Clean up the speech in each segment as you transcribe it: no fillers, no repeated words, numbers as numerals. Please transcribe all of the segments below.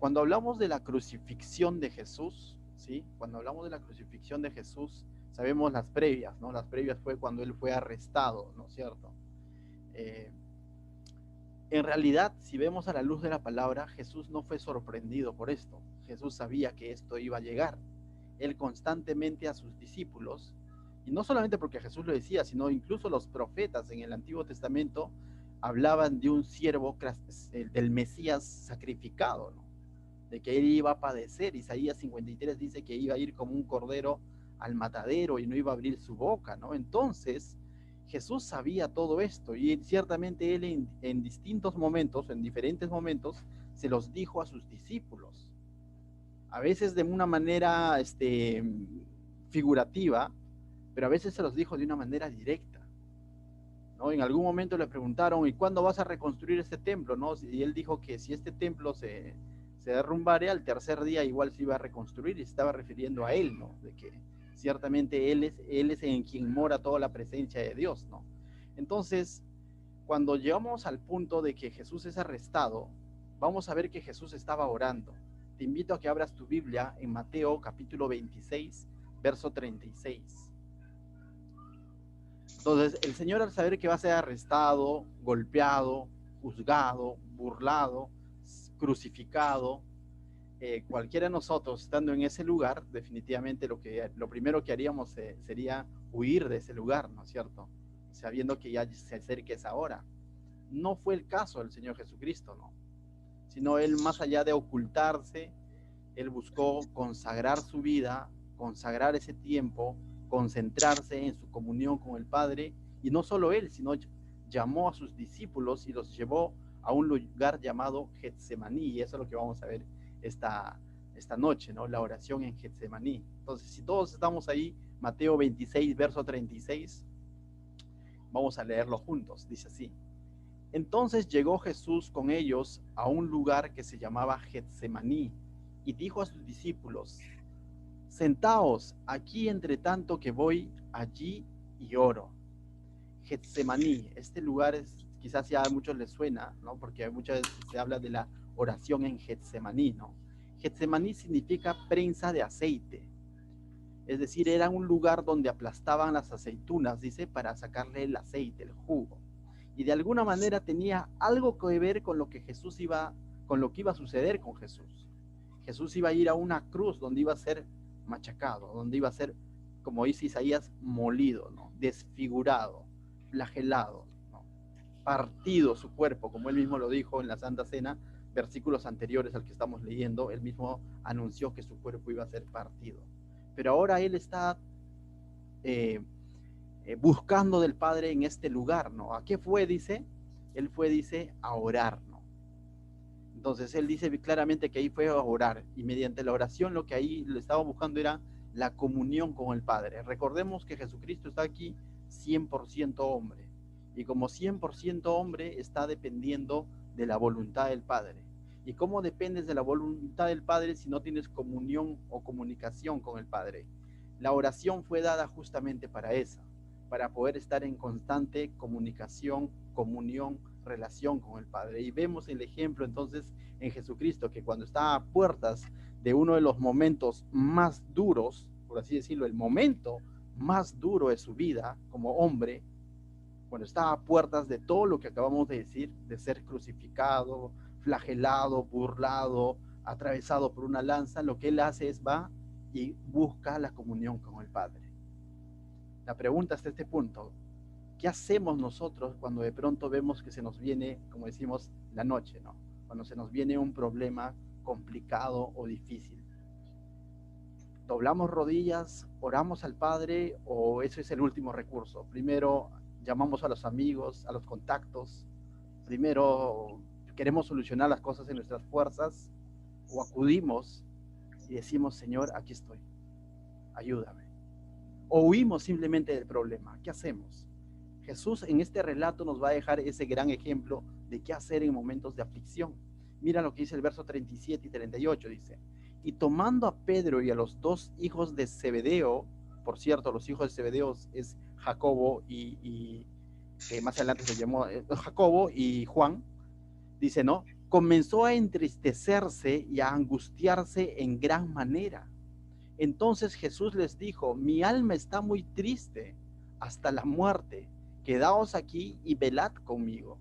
Cuando hablamos de la crucifixión de Jesús, ¿sí? Cuando hablamos de la crucifixión de Jesús, sabemos las previas, ¿no? Las previas fue cuando él fue arrestado, ¿no es cierto? Eh, en realidad, si vemos a la luz de la palabra, Jesús no fue sorprendido por esto. Jesús sabía que esto iba a llegar. Él constantemente a sus discípulos, y no solamente porque Jesús lo decía, sino incluso los profetas en el Antiguo Testamento hablaban de un siervo del Mesías sacrificado, ¿no? De que él iba a padecer. Isaías 53 dice que iba a ir como un cordero al matadero y no iba a abrir su boca, ¿no? Entonces, Jesús sabía todo esto y ciertamente él en distintos momentos, en diferentes momentos, se los dijo a sus discípulos. A veces de una manera figurativa, pero a veces se los dijo de una manera directa, ¿no? En algún momento le preguntaron, ¿y cuándo vas a reconstruir este templo, no? Y él dijo que si este templo se derrumbara, al tercer día igual se iba a reconstruir, y se estaba refiriendo a él, ¿no? De que ciertamente él es en quien mora toda la presencia de Dios, ¿no? Entonces, cuando llegamos al punto de que Jesús es arrestado, vamos a ver que Jesús estaba orando. Te invito a que abras tu Biblia en Mateo capítulo 26, verso 36. Entonces, el Señor, al saber que va a ser arrestado, golpeado, juzgado, burlado, crucificado, cualquiera de nosotros estando en ese lugar, definitivamente lo primero que haríamos sería huir de ese lugar, ¿no es cierto? Sabiendo que ya se acerca esa hora. No fue el caso del Señor Jesucristo, ¿no? Sino Él, más allá de ocultarse, Él buscó consagrar su vida, consagrar ese tiempo, concentrarse en su comunión con el Padre, y no solo Él, sino llamó a sus discípulos y los llevó a un lugar llamado Getsemaní, y eso es lo que vamos a ver esta noche, ¿no? La oración en Getsemaní. Entonces, si todos estamos ahí, Mateo 26, verso 36, vamos a leerlo juntos. Dice así: entonces llegó Jesús con ellos a un lugar que se llamaba Getsemaní, y dijo a sus discípulos: sentaos aquí entre tanto que voy allí y oro. Getsemaní, este lugar quizás ya a muchos les suena, ¿no? Porque muchas veces se habla de la oración en Getsemaní, ¿no? Getsemaní significa prensa de aceite, es decir, era un lugar donde aplastaban las aceitunas, dice, para sacarle el aceite, el jugo. Y de alguna manera tenía algo que ver con lo que con lo que iba a suceder con Jesús. Jesús iba a ir a una cruz donde iba a ser machacado, donde iba a ser, como dice Isaías, molido, ¿no? Desfigurado, flagelado, ¿no? Partido su cuerpo, como él mismo lo dijo en la Santa Cena, versículos anteriores al que estamos leyendo. Él mismo anunció que su cuerpo iba a ser partido. Pero ahora él está eh, buscando del Padre en este lugar, ¿no? ¿A qué fue? Dice, él fue, dice, a orar, ¿no? Entonces él dice claramente que ahí fue a orar, y mediante la oración lo que ahí le estaba buscando era la comunión con el Padre. Recordemos que Jesucristo está aquí 100% hombre, y como 100% hombre está dependiendo de la voluntad del Padre. ¿Y cómo dependes de la voluntad del Padre si no tienes comunión o comunicación con el Padre? La oración fue dada justamente para eso, para poder estar en constante comunicación, comunión, relación con el Padre. Y vemos el ejemplo entonces en Jesucristo, que cuando está a puertas de uno de los momentos más duros, por así decirlo, el momento más duro de su vida como hombre, cuando está a puertas de todo lo que acabamos de decir, de ser crucificado, flagelado, burlado, atravesado por una lanza, lo que él hace es va y busca la comunión con el Padre. La pregunta hasta este punto: ¿qué hacemos nosotros cuando de pronto vemos que se nos viene, como decimos, la noche, ¿no? Cuando se nos viene un problema complicado o difícil. ¿Doblamos rodillas, oramos al Padre, o eso es el último recurso? Primero llamamos a los amigos, a los contactos, primero queremos solucionar las cosas en nuestras fuerzas, o acudimos y decimos: Señor, aquí estoy, ayúdame. O huimos simplemente del problema. ¿Qué hacemos? Jesús en este relato nos va a dejar ese gran ejemplo de qué hacer en momentos de aflicción. Mira lo que dice el verso 37 y 38, dice: y tomando a Pedro y a los dos hijos de Zebedeo, por cierto, los hijos de Zebedeo es Jacobo que más adelante se llamó Jacobo y Juan, dice, ¿no? comenzó a entristecerse y a angustiarse en gran manera. Entonces Jesús les dijo: mi alma está muy triste hasta la muerte. Quedaos aquí y velad conmigo.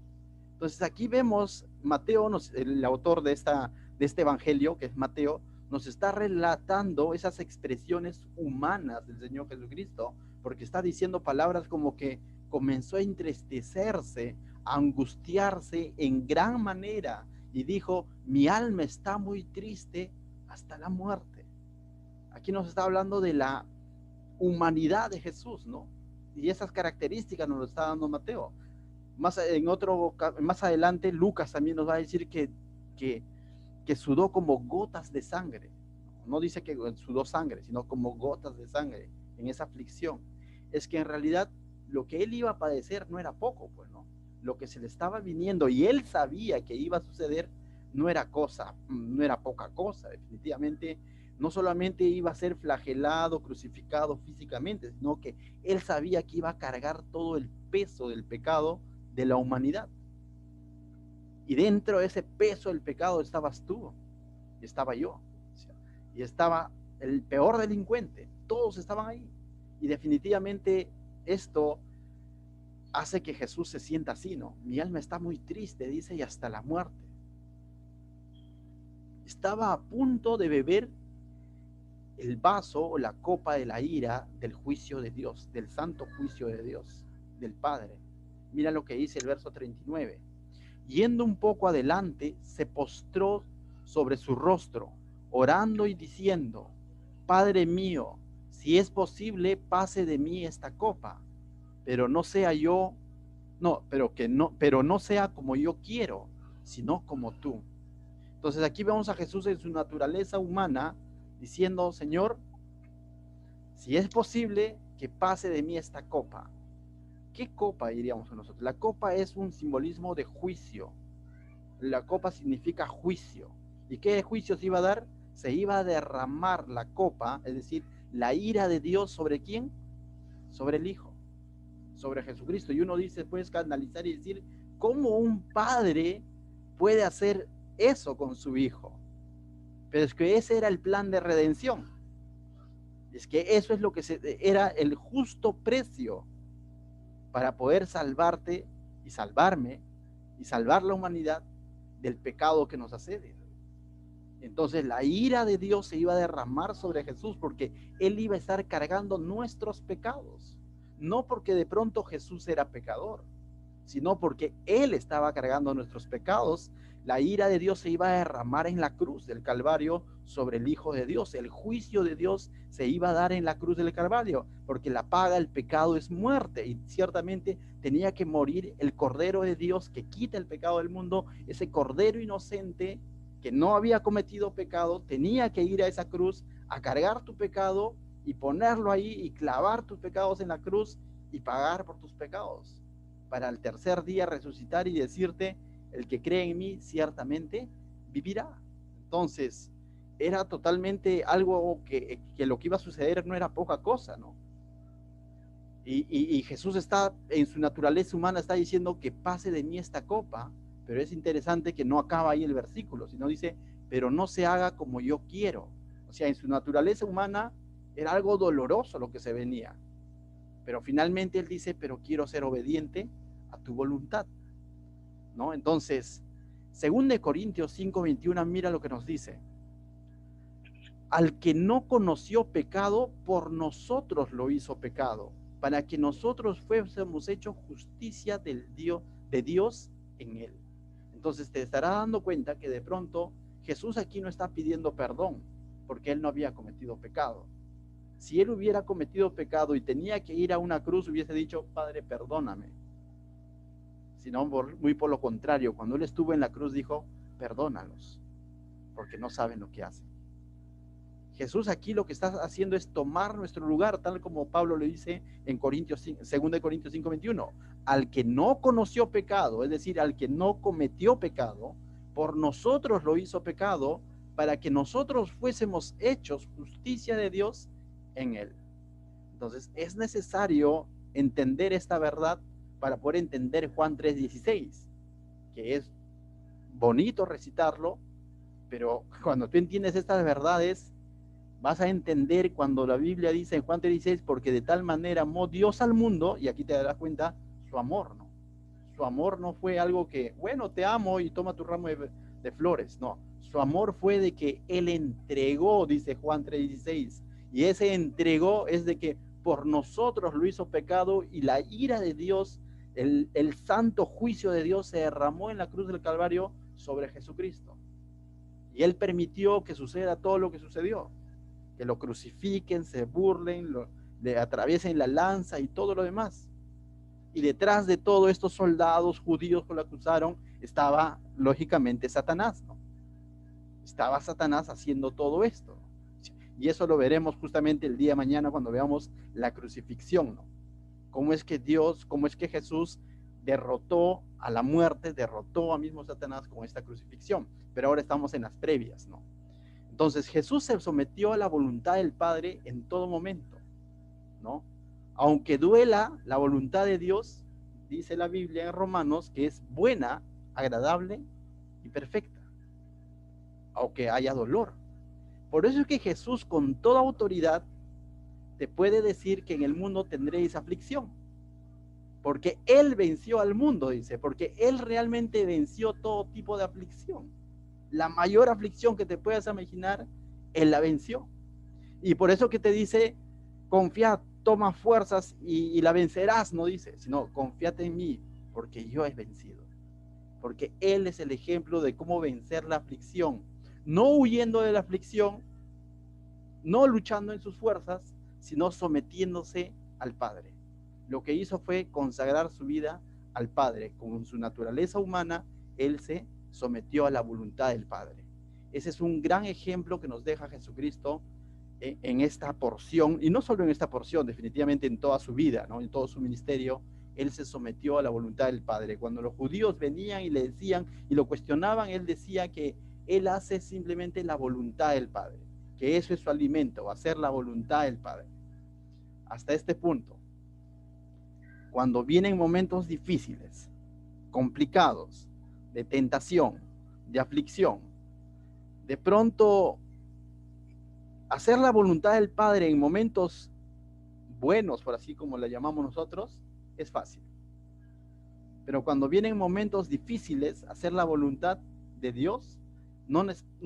Entonces aquí vemos Mateo, el autor de este evangelio, que es Mateo, nos está relatando esas expresiones humanas del Señor Jesucristo, porque está diciendo palabras como que comenzó a entristecerse, a angustiarse en gran manera, y dijo: mi alma está muy triste hasta la muerte. Aquí nos está hablando de la humanidad de Jesús, ¿no? Y esas características nos lo está dando Mateo. Más adelante Lucas también nos va a decir que sudó como gotas de sangre. No dice que sudó sangre, sino como gotas de sangre en esa aflicción. Es que en realidad lo que él iba a padecer no era poco, pues, ¿no? Lo que se le estaba viniendo y él sabía que iba a suceder no era poca cosa. Definitivamente no solamente iba a ser flagelado, crucificado físicamente, sino que él sabía que iba a cargar todo el peso del pecado de la humanidad. Y dentro de ese peso del pecado estabas tú, y estaba yo, y estaba el peor delincuente. Todos estaban ahí. Y definitivamente esto hace que Jesús se sienta así, ¿no? Mi alma está muy triste, dice, y hasta la muerte. Estaba a punto de beber el vaso o la copa de la ira del juicio de Dios, del santo juicio de Dios, del Padre. Mira lo que dice el verso 39. Yendo un poco adelante, se postró sobre su rostro, orando y diciendo: Padre mío, si es posible, pase de mí esta copa, pero no sea como yo quiero, sino como tú. Entonces aquí vemos a Jesús en su naturaleza humana diciendo: Señor, si es posible, que pase de mí esta copa. ¿Qué copa diríamos nosotros? La copa es un simbolismo de juicio. La copa significa juicio. ¿Y qué juicio se iba a dar? Se iba a derramar la copa, es decir, la ira de Dios, ¿sobre quién? Sobre el Hijo, sobre Jesucristo. Y uno dice, puedes analizar y decir, ¿cómo un padre puede hacer eso con su hijo? Pero es que ese era el plan de redención. Es que eso es lo que era el justo precio para poder salvarte y salvarme y salvar la humanidad del pecado que nos asedia. Entonces la ira de Dios se iba a derramar sobre Jesús porque Él iba a estar cargando nuestros pecados. No porque de pronto Jesús era pecador, sino porque Él estaba cargando nuestros pecados. La ira de Dios se iba a derramar en la cruz del Calvario sobre el Hijo de Dios. El juicio de Dios se iba a dar en la cruz del Calvario, porque la paga del pecado es muerte, y ciertamente tenía que morir el Cordero de Dios que quita el pecado del mundo. Ese Cordero inocente que no había cometido pecado tenía que ir a esa cruz a cargar tu pecado y ponerlo ahí y clavar tus pecados en la cruz y pagar por tus pecados, para el tercer día resucitar y decirte: el que cree en mí ciertamente vivirá. Entonces era totalmente algo que lo que iba a suceder no era poca cosa, ¿no? Y Jesús está en su naturaleza humana, está diciendo que pase de mí esta copa. Pero es interesante que no acaba ahí el versículo, sino dice: pero no se haga como yo quiero. O sea, en su naturaleza humana era algo doloroso lo que se venía, pero finalmente él dice: pero quiero ser obediente a tu voluntad, ¿no? Entonces, según de Corintios 5:21, mira lo que nos dice: al que no conoció pecado, por nosotros lo hizo pecado, para que nosotros fuésemos hechos justicia de Dios en él. Entonces te estarás dando cuenta que de pronto Jesús aquí no está pidiendo perdón, porque él no había cometido pecado. Si él hubiera cometido pecado y tenía que ir a una cruz, hubiese dicho: Padre, perdóname. Sino muy por lo contrario, cuando él estuvo en la cruz dijo: perdónalos, porque no saben lo que hacen. Jesús aquí lo que está haciendo es tomar nuestro lugar, tal como Pablo le dice en 2 Corintios 5:21. Al que no conoció pecado, es decir, al que no cometió pecado, por nosotros lo hizo pecado, para que nosotros fuésemos hechos justicia de Dios en él. Entonces es necesario entender esta verdad para poder entender Juan 3:16, que es bonito recitarlo, pero cuando tú entiendes estas verdades, vas a entender cuando la Biblia dice en Juan 3:16, porque de tal manera amó Dios al mundo, y aquí te darás cuenta, su amor, ¿no? Su amor no fue algo que, bueno, te amo y toma tu ramo de flores, no. Su amor fue de que Él entregó, dice Juan 3:16, y ese entregó es de que por nosotros lo hizo pecado, y la ira de Dios, el santo juicio de Dios se derramó en la cruz del Calvario sobre Jesucristo. Y Él permitió que suceda todo lo que sucedió, que lo crucifiquen, se burlen, le atraviesen la lanza y todo lo demás. Y detrás de todos estos soldados judíos que lo acusaron estaba lógicamente Satanás, ¿no? Estaba Satanás haciendo todo esto. Y eso lo veremos justamente el día de mañana cuando veamos la crucifixión, ¿no? Cómo es que Dios, cómo es que Jesús derrotó a la muerte, derrotó a mismo Satanás con esta crucifixión. Pero ahora estamos en las previas, ¿no? Entonces Jesús se sometió a la voluntad del Padre en todo momento, ¿no? Aunque duela, la voluntad de Dios, dice la Biblia en Romanos, que es buena, agradable y perfecta, aunque haya dolor. Por eso es que Jesús con toda autoridad te puede decir que en el mundo tendréis aflicción, porque Él venció al mundo, dice, porque Él realmente venció todo tipo de aflicción. La mayor aflicción que te puedas imaginar, Él la venció. Y por eso que te dice, confía, toma fuerzas y la vencerás, no dice, sino confíate en mí, porque yo he vencido. Porque Él es el ejemplo de cómo vencer la aflicción, no huyendo de la aflicción, no luchando en sus fuerzas, sino sometiéndose al Padre. Lo que hizo fue consagrar su vida al Padre. Con su naturaleza humana, Él se sometió a la voluntad del Padre. Ese es un gran ejemplo que nos deja Jesucristo en esta porción, y no solo en esta porción, definitivamente en toda su vida, ¿no? En todo su ministerio, Él se sometió a la voluntad del Padre. Cuando los judíos venían y le decían y lo cuestionaban, Él decía que Él hace simplemente la voluntad del Padre, que eso es su alimento, hacer la voluntad del Padre. Hasta este punto, cuando vienen momentos difíciles, complicados, de tentación, de aflicción, de pronto hacer la voluntad del Padre en momentos buenos, por así como la llamamos nosotros, es fácil. Pero cuando vienen momentos difíciles, hacer la voluntad de Dios no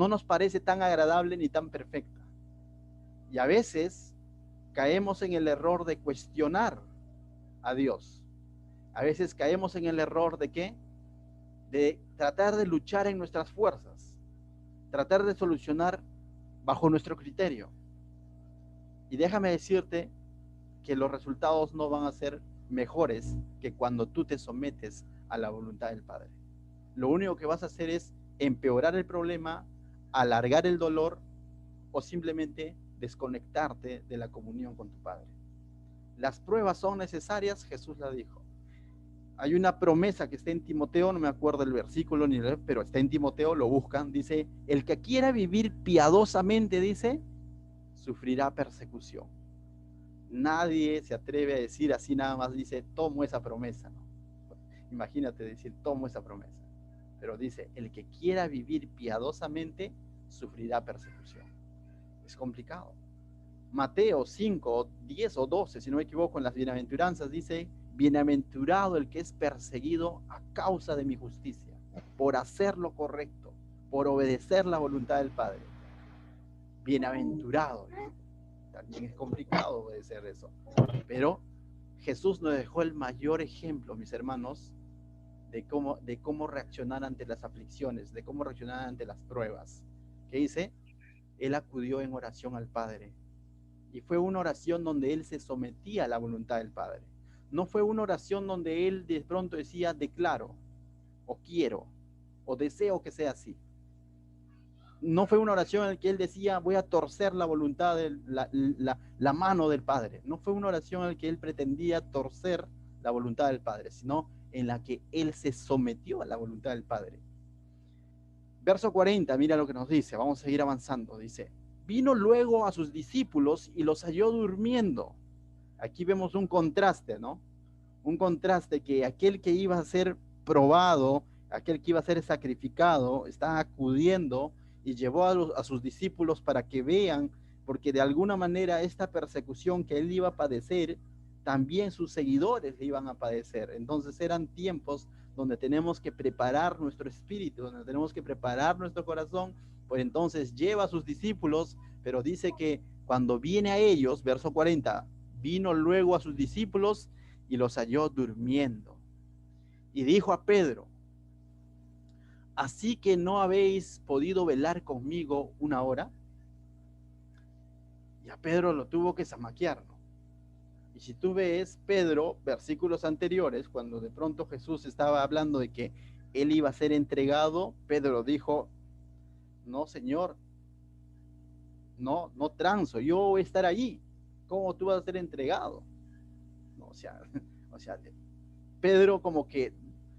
nos parece tan agradable ni tan perfecta. Y a veces caemos en el error de cuestionar a Dios. A veces caemos en el error de ¿qué? De tratar de luchar en nuestras fuerzas, tratar de solucionar bajo nuestro criterio. Y déjame decirte que los resultados no van a ser mejores que cuando tú te sometes a la voluntad del Padre. Lo único que vas a hacer es empeorar el problema, alargar el dolor o simplemente desconectarte de la comunión con tu Padre. Las pruebas son necesarias, Jesús la dijo. Hay una promesa que está en Timoteo, no me acuerdo el versículo ni el, pero está en Timoteo, lo buscan, dice, el que quiera vivir piadosamente, dice, sufrirá persecución. Nadie se atreve a decir así nada más, dice, tomo esa promesa, ¿no? Imagínate decir, tomo esa promesa. Pero dice, el que quiera vivir piadosamente, sufrirá persecución. Es complicado. Mateo 5, 10 o 12, si no me equivoco, en las bienaventuranzas dice, bienaventurado el que es perseguido a causa de mi justicia, por hacer lo correcto, por obedecer la voluntad del Padre. Bienaventurado. También es complicado obedecer eso. Pero Jesús nos dejó el mayor ejemplo, mis hermanos, de cómo reaccionar ante las aflicciones, de cómo reaccionar ante las pruebas. ¿Qué dice? Él acudió en oración al Padre. Y fue una oración donde él se sometía a la voluntad del Padre. No fue una oración donde él de pronto decía, declaro, o quiero, o deseo que sea así. No fue una oración en la que él decía, voy a torcer la voluntad de la mano del Padre. No fue una oración en la que él pretendía torcer la voluntad del Padre, sino en la que él se sometió a la voluntad del Padre. Verso 40, mira lo que nos dice, vamos a seguir avanzando, dice, vino luego a sus discípulos y los halló durmiendo. Aquí vemos un contraste, ¿no? Un contraste que aquel que iba a ser probado, aquel que iba a ser sacrificado, está acudiendo y llevó a sus discípulos para que vean, porque de alguna manera esta persecución que él iba a padecer, también sus seguidores le iban a padecer. Entonces eran tiempos donde tenemos que preparar nuestro espíritu, donde tenemos que preparar nuestro corazón. Pues entonces lleva a sus discípulos, pero dice que cuando viene a ellos, verso 40, vino luego a sus discípulos y los halló durmiendo. Y dijo a Pedro: ¿así que no habéis podido velar conmigo una hora? Y a Pedro lo tuvo que zamaquear, ¿no? Y si tú ves, Pedro, versículos anteriores, cuando de pronto Jesús estaba hablando de que él iba a ser entregado, Pedro dijo: no, Señor, no transo, yo voy a estar allí. ¿Cómo tú vas a ser entregado? No, o sea, Pedro como que,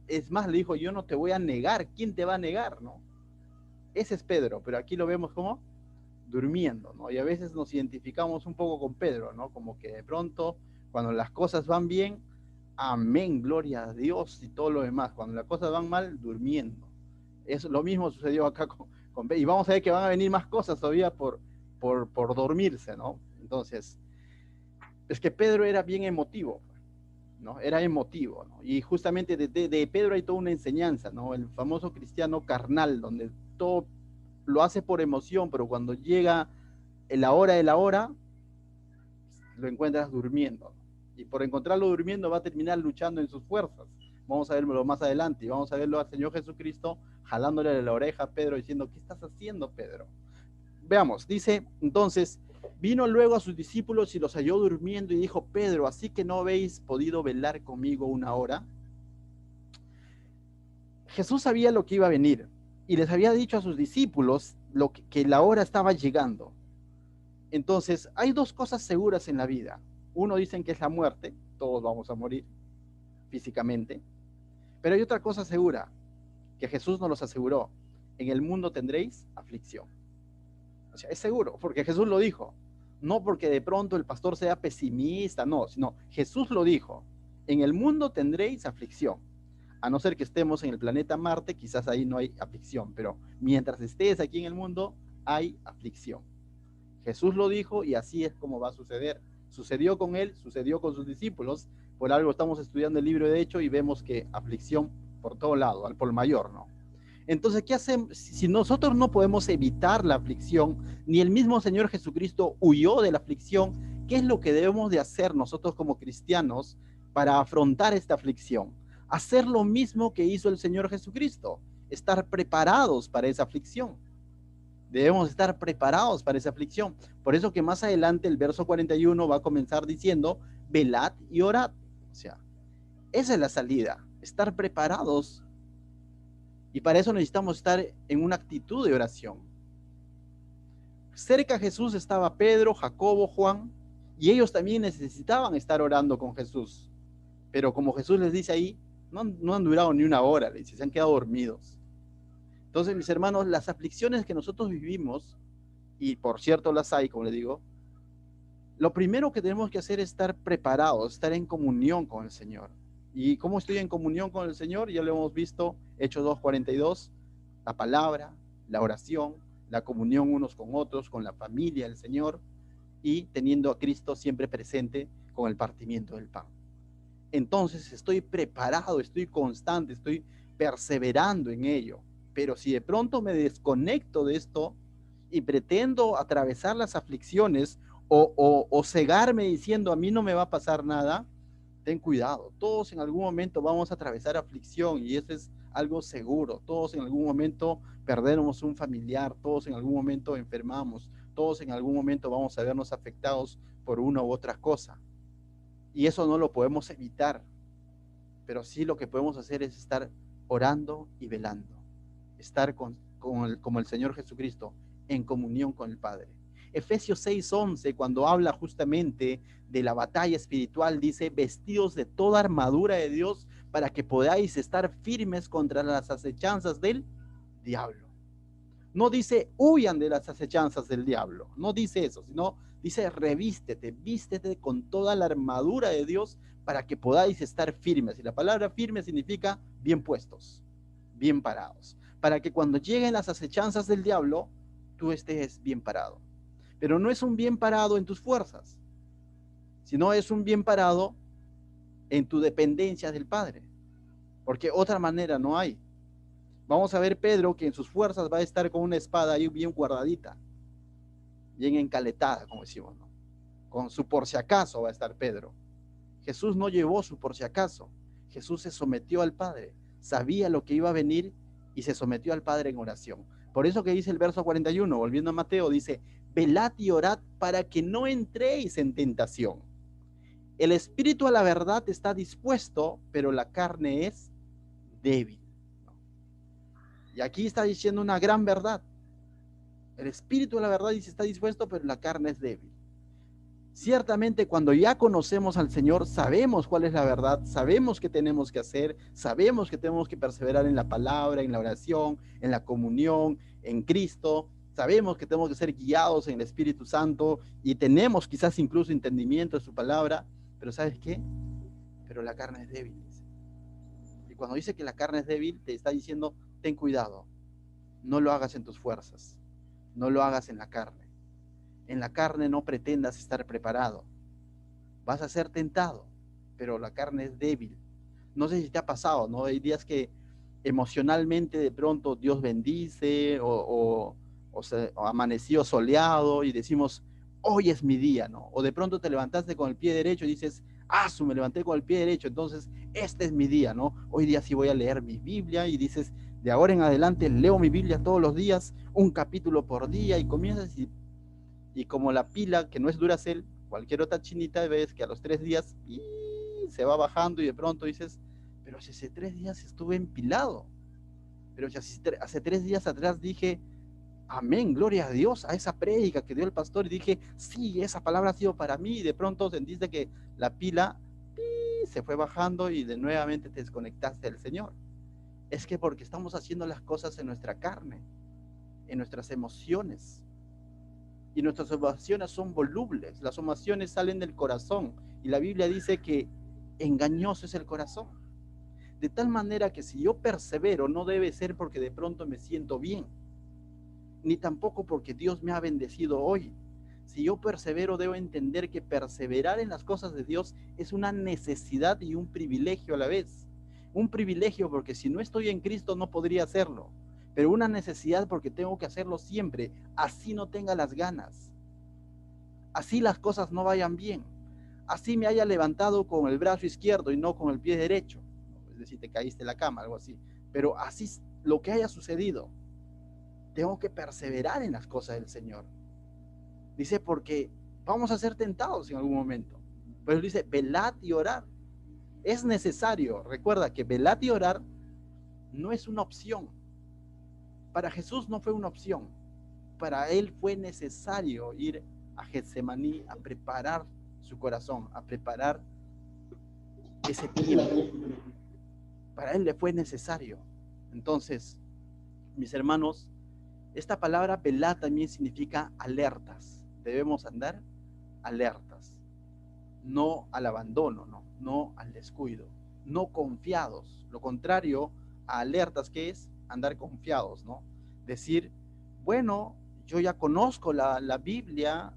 es más, le dijo: yo no te voy a negar. ¿Quién te va a negar, no? Ese es Pedro, pero aquí lo vemos como durmiendo, ¿no? Y a veces nos identificamos un poco con Pedro, ¿no? Como que de pronto, cuando las cosas van bien, amén, gloria a Dios y todo lo demás. Cuando las cosas van mal, durmiendo. Lo mismo sucedió acá con Pedro. Y vamos a ver que van a venir más cosas todavía por dormirse, ¿no? Entonces, es que Pedro era bien emotivo, ¿no? Era emotivo, ¿no? Y justamente de Pedro hay toda una enseñanza, ¿no? El famoso cristiano carnal, donde todo lo hace por emoción, pero cuando llega la hora de la hora, lo encuentras durmiendo, ¿no? Y por encontrarlo durmiendo va a terminar luchando en sus fuerzas. Vamos a verlo más adelante y vamos a verlo al Señor Jesucristo jalándole de la oreja a Pedro diciendo: ¿qué estás haciendo, Pedro? Veamos, dice entonces: vino luego a sus discípulos y los halló durmiendo y dijo: Pedro, ¿así que no habéis podido velar conmigo una hora? Jesús sabía lo que iba a venir y les había dicho a sus discípulos que la hora estaba llegando. Entonces, hay dos cosas seguras en la vida. Uno dicen que es la muerte, todos vamos a morir físicamente, pero hay otra cosa segura, que Jesús nos los aseguró: en el mundo tendréis aflicción. O sea, es seguro, porque Jesús lo dijo. No porque de pronto el pastor sea pesimista, no, sino Jesús lo dijo: en el mundo tendréis aflicción. A no ser que estemos en el planeta Marte, quizás ahí no hay aflicción, pero mientras estés aquí en el mundo, hay aflicción. Jesús lo dijo y así es como va a suceder. Sucedió con él, sucedió con sus discípulos. Por algo estamos estudiando el libro de Hechos y vemos que aflicción por todo lado, al por mayor, ¿no? Entonces, ¿qué hacemos? Si nosotros no podemos evitar la aflicción, ni el mismo Señor Jesucristo huyó de la aflicción, ¿qué es lo que debemos de hacer nosotros como cristianos para afrontar esta aflicción? Hacer lo mismo que hizo el Señor Jesucristo, estar preparados para esa aflicción. Debemos estar preparados para esa aflicción. Por eso que más adelante el verso 41 va a comenzar diciendo: velad y orad. O sea, esa es la salida, estar preparados. Y para eso necesitamos estar en una actitud de oración. Cerca a Jesús estaba Pedro, Jacobo, Juan, y ellos también necesitaban estar orando con Jesús. Pero como Jesús les dice ahí, no han durado ni una hora, les dice, se han quedado dormidos. Entonces, mis hermanos, las aflicciones que nosotros vivimos, y por cierto las hay, como les digo, lo primero que tenemos que hacer es estar preparados, estar en comunión con el Señor. ¿Y cómo estoy en comunión con el Señor? Ya lo hemos visto, Hechos 2:42, la palabra, la oración, la comunión unos con otros, con la familia del Señor, y teniendo a Cristo siempre presente con el partimiento del pan. Entonces estoy preparado, estoy constante, estoy perseverando en ello. Pero si de pronto me desconecto de esto y pretendo atravesar las aflicciones o cegarme diciendo: a mí no me va a pasar nada, ten cuidado. Todos en algún momento vamos a atravesar aflicción y eso es algo seguro. Todos en algún momento perdemos un familiar, todos en algún momento enfermamos, todos en algún momento vamos a vernos afectados por una u otra cosa. Y eso no lo podemos evitar, pero sí lo que podemos hacer es estar orando y velando, estar como el Señor Jesucristo, en comunión con el Padre. Efesios 6:11, cuando habla justamente de la batalla espiritual, dice: vestidos de toda armadura de Dios para que podáis estar firmes contra las acechanzas del diablo. No dice huyan de las acechanzas del diablo, no dice eso, sino dice: vístete con toda la armadura de Dios para que podáis estar firmes. Y la palabra firme significa bien puestos, bien parados, para que cuando lleguen las acechanzas del diablo, tú estés bien parado. Pero no es un bien parado en tus fuerzas, sino es un bien parado en tu dependencia del Padre, porque otra manera no hay. Vamos a ver Pedro que en sus fuerzas va a estar con una espada ahí bien guardadita, bien encaletada, como decimos, ¿no? Con su por si acaso va a estar Pedro. Jesús no llevó su por si acaso. Jesús se sometió al Padre, sabía lo que iba a venir y se sometió al Padre en oración. Por eso que dice el verso 41, volviendo a Mateo, dice, velad y orad para que no entréis en tentación. El espíritu a la verdad está dispuesto, pero la carne es débil. Y aquí está diciendo una gran verdad. El espíritu a la verdad dice está dispuesto, pero la carne es débil. Ciertamente cuando ya conocemos al Señor, sabemos cuál es la verdad, sabemos qué tenemos que hacer, sabemos que tenemos que perseverar en la palabra, en la oración, en la comunión, en Cristo, sabemos que tenemos que ser guiados en el Espíritu Santo y tenemos quizás incluso entendimiento de su palabra, pero ¿sabes qué? Pero la carne es débil. Y cuando dice que la carne es débil, te está diciendo, ten cuidado, no lo hagas en tus fuerzas, no lo hagas en la carne. En la carne no pretendas estar preparado. Vas a ser tentado, pero la carne es débil. No sé si te ha pasado, ¿no? Hay días que emocionalmente de pronto Dios bendice o amaneció soleado y decimos, hoy es mi día, ¿no? O de pronto te levantaste con el pie derecho y dices, me levanté con el pie derecho, entonces este es mi día, ¿no? Hoy día sí voy a leer mi Biblia y dices, de ahora en adelante leo mi Biblia todos los días, un capítulo por día y comienzas y como la pila que no es Duracell, cualquier otra chinita, ves que a los 3 días se va bajando y de pronto dices, pero si hace 3 días estuve empilado, pero si hace 3 días atrás dije, amén, gloria a Dios, a esa prédica que dio el pastor y dije, sí, esa palabra ha sido para mí y de pronto sentiste que la pila se fue bajando y de nuevamente te desconectaste del Señor. Es que porque estamos haciendo las cosas en nuestra carne, en nuestras emociones, y nuestras emociones son volubles, las emociones salen del corazón y la Biblia dice que engañoso es el corazón, de tal manera que si yo persevero no debe ser porque de pronto me siento bien, ni tampoco porque Dios me ha bendecido hoy. Si yo persevero debo entender que perseverar en las cosas de Dios es una necesidad y un privilegio a la vez. Un privilegio porque si no estoy en Cristo no podría hacerlo, pero una necesidad porque tengo que hacerlo siempre, así no tenga las ganas, así las cosas no vayan bien, así me haya levantado con el brazo izquierdo y no con el pie derecho, es decir, te caíste en la cama, algo así, pero así lo que haya sucedido, tengo que perseverar en las cosas del Señor. Dice, porque vamos a ser tentados en algún momento, pero dice, velad y orad. Es necesario, recuerda que velad y orar no es una opción. Para Jesús no fue una opción. Para él fue necesario ir a Getsemaní a preparar su corazón, a preparar ese tiempo. Para él le fue necesario. Entonces, mis hermanos, esta palabra velad también significa alertas. Debemos andar alertas, no al abandono, no al descuido, no confiados. Lo contrario a alertas, que es andar confiados, ¿no? Decir, bueno, yo ya conozco la Biblia,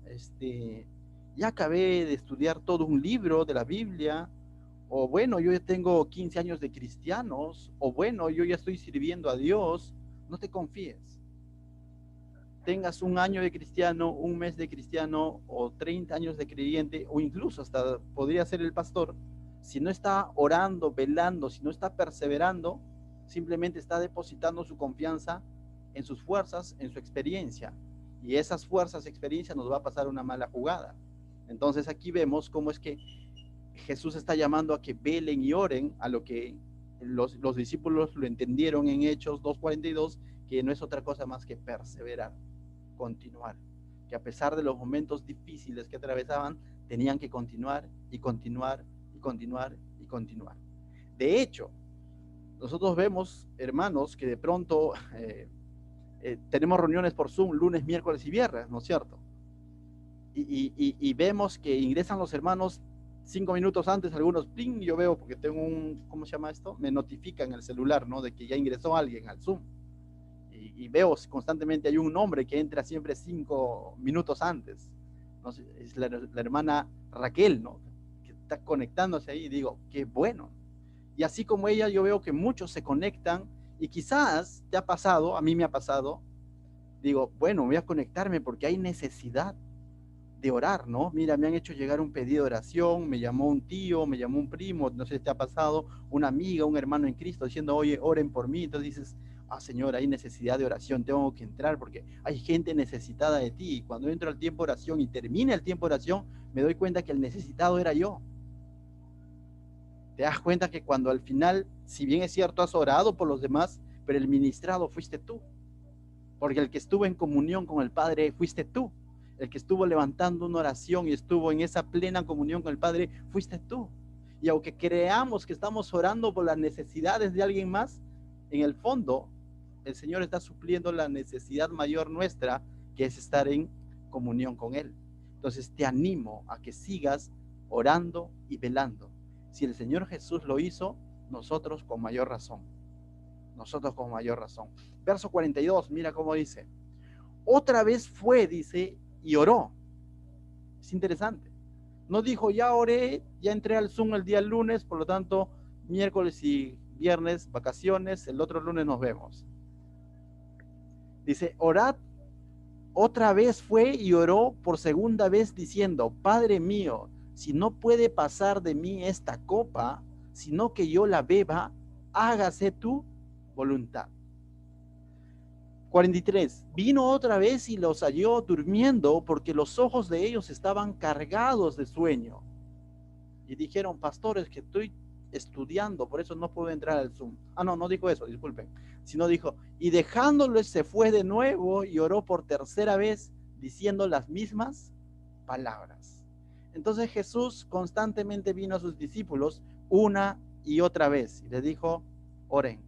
ya acabé de estudiar todo un libro de la Biblia, o bueno, yo ya tengo 15 años de cristianos, o bueno, yo ya estoy sirviendo a Dios. No te confíes. Tengas un año de cristiano, un mes de cristiano, o 30 años de creyente, o incluso hasta podría ser el pastor, si no está orando, velando, si no está perseverando, simplemente está depositando su confianza en sus fuerzas, en su experiencia, y esas fuerzas, experiencia nos va a pasar una mala jugada. Entonces aquí vemos cómo es que Jesús está llamando a que velen y oren, a lo que los discípulos lo entendieron en Hechos 2:42, que no es otra cosa más que perseverar, continuar, que a pesar de los momentos difíciles que atravesaban, tenían que continuar y continuar y continuar y continuar. De hecho, nosotros vemos, hermanos, que de pronto tenemos reuniones por Zoom lunes, miércoles y viernes, ¿no es cierto? Y vemos que ingresan los hermanos 5 minutos antes, algunos, pling, yo veo, porque tengo un, ¿cómo se llama esto? Me notifica en el celular, ¿no? De que ya ingresó alguien al Zoom. Y veo constantemente, hay un nombre que entra siempre 5 minutos antes. No sé, es la hermana Raquel, ¿no? Que está conectándose ahí, y digo, qué bueno. Y así como ella, yo veo que muchos se conectan, y quizás te ha pasado, a mí me ha pasado, digo, bueno, voy a conectarme porque hay necesidad de orar, ¿no? Mira, me han hecho llegar un pedido de oración, me llamó un tío, me llamó un primo, no sé si te ha pasado, una amiga, un hermano en Cristo diciendo, oye, oren por mí. Entonces dices, ah, Señor, hay necesidad de oración, tengo que entrar porque hay gente necesitada de ti. Y cuando entro al tiempo de oración y termina el tiempo de oración, me doy cuenta que el necesitado era yo. Te das cuenta que cuando al final, si bien es cierto, has orado por los demás, pero el ministrado fuiste tú. Porque el que estuvo en comunión con el Padre fuiste tú. El que estuvo levantando una oración y estuvo en esa plena comunión con el Padre fuiste tú. Y aunque creamos que estamos orando por las necesidades de alguien más, en el fondo el Señor está supliendo la necesidad mayor nuestra, que es estar en comunión con Él. Entonces te animo a que sigas orando y velando. Si el Señor Jesús lo hizo, nosotros con mayor razón. Nosotros con mayor razón. Verso 42, mira cómo dice. Otra vez fue, dice, y oró. Es interesante. No dijo, ya oré, ya entré al Zoom el día lunes, por lo tanto, miércoles y viernes, vacaciones, el otro lunes nos vemos. Dice, orad. Otra vez fue y oró por segunda vez diciendo, Padre mío, si no puede pasar de mí esta copa, sino que yo la beba, hágase tu voluntad. 43. Vino otra vez y los halló durmiendo porque los ojos de ellos estaban cargados de sueño. Y dijeron, pastores, que estoy estudiando, por eso no puedo entrar al Zoom. Ah, no, no dijo eso, disculpen. Sino dijo, y dejándoles se fue de nuevo y oró por tercera vez diciendo las mismas palabras. Entonces Jesús constantemente vino a sus discípulos una y otra vez y les dijo, oren,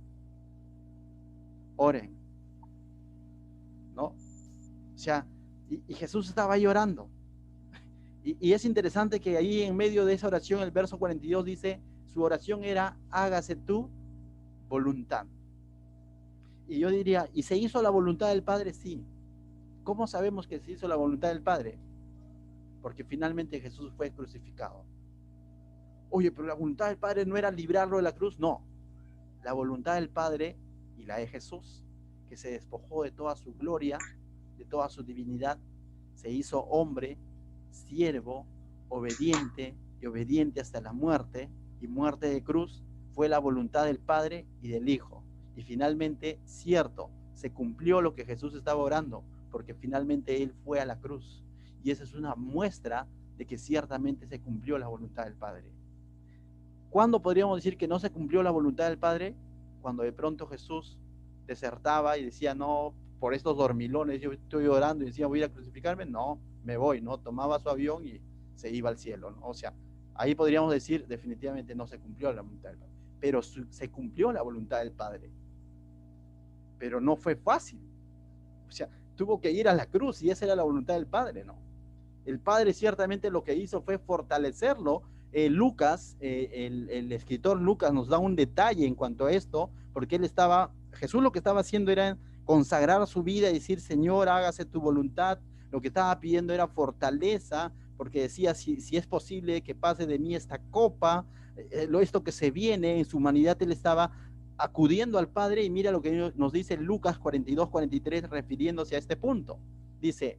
oren, ¿no? O sea, y Jesús estaba llorando. Y es interesante que ahí en medio de esa oración, el verso 42 dice, su oración era, hágase tu voluntad. Y yo diría, ¿y se hizo la voluntad del Padre? Sí. ¿Cómo sabemos que se hizo la voluntad del Padre? Porque finalmente Jesús fue crucificado. Oye, pero la voluntad del Padre no era librarlo de la cruz. No, la voluntad del Padre y la de Jesús, que se despojó de toda su gloria, de toda su divinidad, se hizo hombre, siervo, obediente y obediente hasta la muerte y muerte de cruz, fue la voluntad del Padre y del Hijo. Y finalmente, cierto, se cumplió lo que Jesús estaba orando, porque finalmente Él fue a la cruz. Y esa es una muestra de que ciertamente se cumplió la voluntad del Padre. ¿Cuándo podríamos decir que no se cumplió la voluntad del Padre? Cuando de pronto Jesús desertaba y decía, no, por estos dormilones yo estoy orando, y decía, voy a crucificarme, no, me voy, ¿no? Tomaba su avión y se iba al cielo, ¿no? O sea, ahí podríamos decir, definitivamente no se cumplió la voluntad del Padre, pero se cumplió la voluntad del Padre, pero no fue fácil, o sea, tuvo que ir a la cruz y esa era la voluntad del Padre, ¿no? El Padre ciertamente lo que hizo fue fortalecerlo. Lucas, el escritor Lucas nos da un detalle en cuanto a esto, porque Jesús lo que estaba haciendo era consagrar su vida y decir, Señor, hágase tu voluntad. Lo que estaba pidiendo era fortaleza, porque decía, si es posible que pase de mí esta copa, esto que se viene, en su humanidad él estaba acudiendo al Padre, y mira lo que nos dice Lucas 42-43 refiriéndose a este punto. Dice,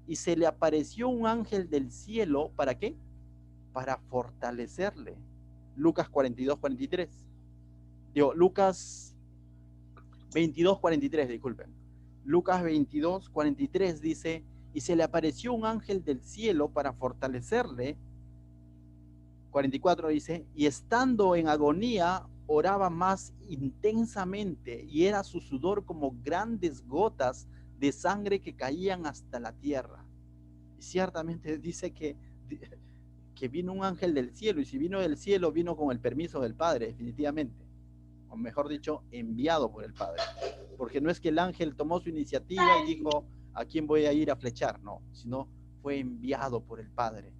y se le apareció un ángel del cielo, ¿para qué? Para fortalecerle. Lucas 42-43. Digo, Lucas 22-43, disculpen. Lucas 22-43 dice, y se le apareció un ángel del cielo para fortalecerle. 44 dice, y estando en agonía, oraba más intensamente, y era su sudor como grandes gotas de sangre que caían hasta la tierra. Y ciertamente dice que vino un ángel del cielo, y si vino del cielo, vino con el permiso del Padre, definitivamente, o mejor dicho, enviado por el Padre, porque no es que el ángel tomó su iniciativa y dijo, ¿a quién voy a ir a flechar? No, sino fue enviado por el Padre,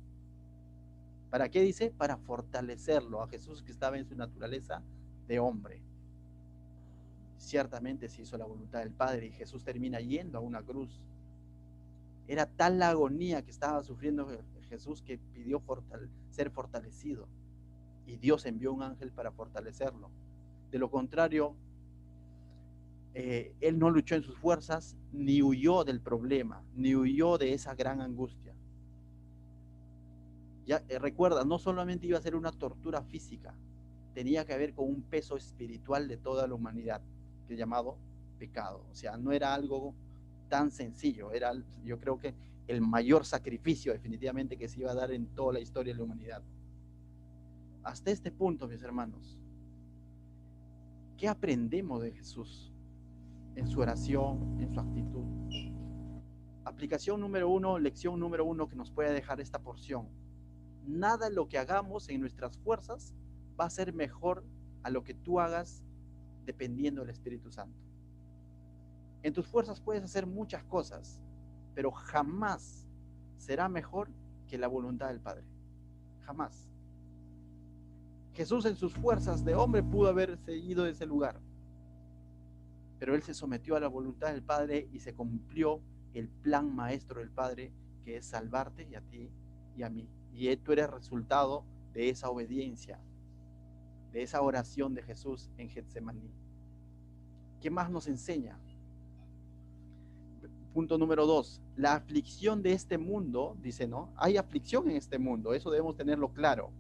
¿Para qué dice? Para fortalecerlo a Jesús, que estaba en su naturaleza de hombre. Ciertamente se hizo la voluntad del Padre y Jesús termina yendo a una cruz. Era tal la agonía que estaba sufriendo Jesús que pidió ser fortalecido, y Dios envió un ángel para fortalecerlo. De lo contrario, él no luchó en sus fuerzas, ni huyó del problema, ni huyó de esa gran angustia. Ya recuerda, no solamente iba a ser una tortura física, tenía que ver con un peso espiritual de toda la humanidad, que es llamado pecado. O sea, no era algo tan sencillo, era, yo creo que el mayor sacrificio definitivamente que se iba a dar en toda la historia de la humanidad. Hasta este punto, mis hermanos, ¿qué aprendemos de Jesús en su oración, en su actitud? Aplicación número 1, lección número 1 que nos puede dejar esta porción. Nada en lo que hagamos en nuestras fuerzas va a ser mejor a lo que tú hagas dependiendo del Espíritu Santo. En tus fuerzas puedes hacer muchas cosas, pero jamás será mejor que la voluntad del Padre. Jamás. Jesús en sus fuerzas de hombre pudo haberse ido de ese lugar, pero él se sometió a la voluntad del Padre y se cumplió el plan maestro del Padre, que es salvarte, y a ti y a mí. Y tú eres resultado de esa obediencia, de esa oración de Jesús en Getsemaní. ¿Qué más nos enseña? Punto número 2, la aflicción de este mundo, dice, ¿no? Hay aflicción en este mundo, eso debemos tenerlo claro,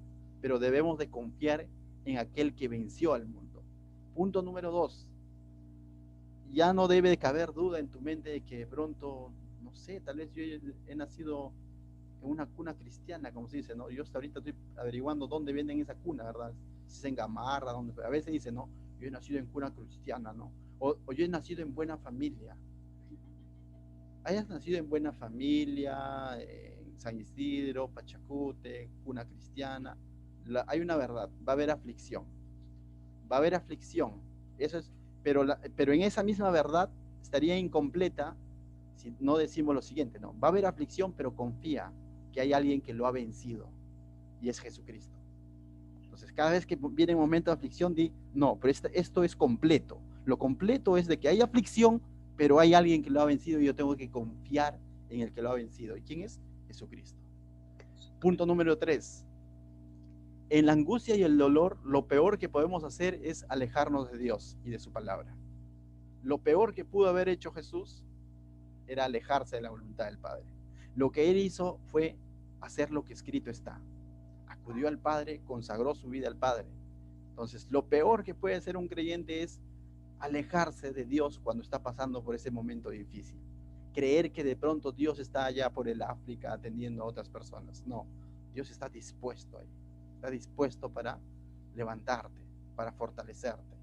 pero debemos de confiar en aquel que venció al mundo. Punto número 2, ya no debe de caber duda en tu mente de que de pronto, no sé, tal vez yo he nacido en una cuna cristiana, como se dice, ¿no? Yo hasta ahorita estoy averiguando dónde venden esa cuna, ¿verdad? Si es en Gamarra, donde, a veces dice, no, yo he nacido en cuna cristiana, ¿no? O yo he nacido en buena familia. Hayas nacido en buena familia, en San Isidro, Pachacute, cuna cristiana, hay una verdad, va a haber aflicción, va a haber aflicción, eso es, pero en esa misma verdad estaría incompleta si no decimos lo siguiente, ¿no? Va a haber aflicción, pero confía que hay alguien que lo ha vencido, y es Jesucristo. Entonces, cada vez que viene un momento de aflicción, di, no, pero esto es completo. Lo completo es de que hay aflicción, pero hay alguien que lo ha vencido y yo tengo que confiar en el que lo ha vencido. ¿Y quién es? Jesucristo. Punto número 3. En la angustia y el dolor, lo peor que podemos hacer es alejarnos de Dios y de su palabra. Lo peor que pudo haber hecho Jesús era alejarse de la voluntad del Padre. Lo que él hizo fue hacer lo que escrito está. Acudió al Padre, consagró su vida al Padre. Entonces, lo peor que puede hacer un creyente es alejarse de Dios cuando está pasando por ese momento difícil. Creer que de pronto Dios está allá por el África atendiendo a otras personas. No, Dios está dispuesto ahí. Está dispuesto para levantarte, para fortalecerte.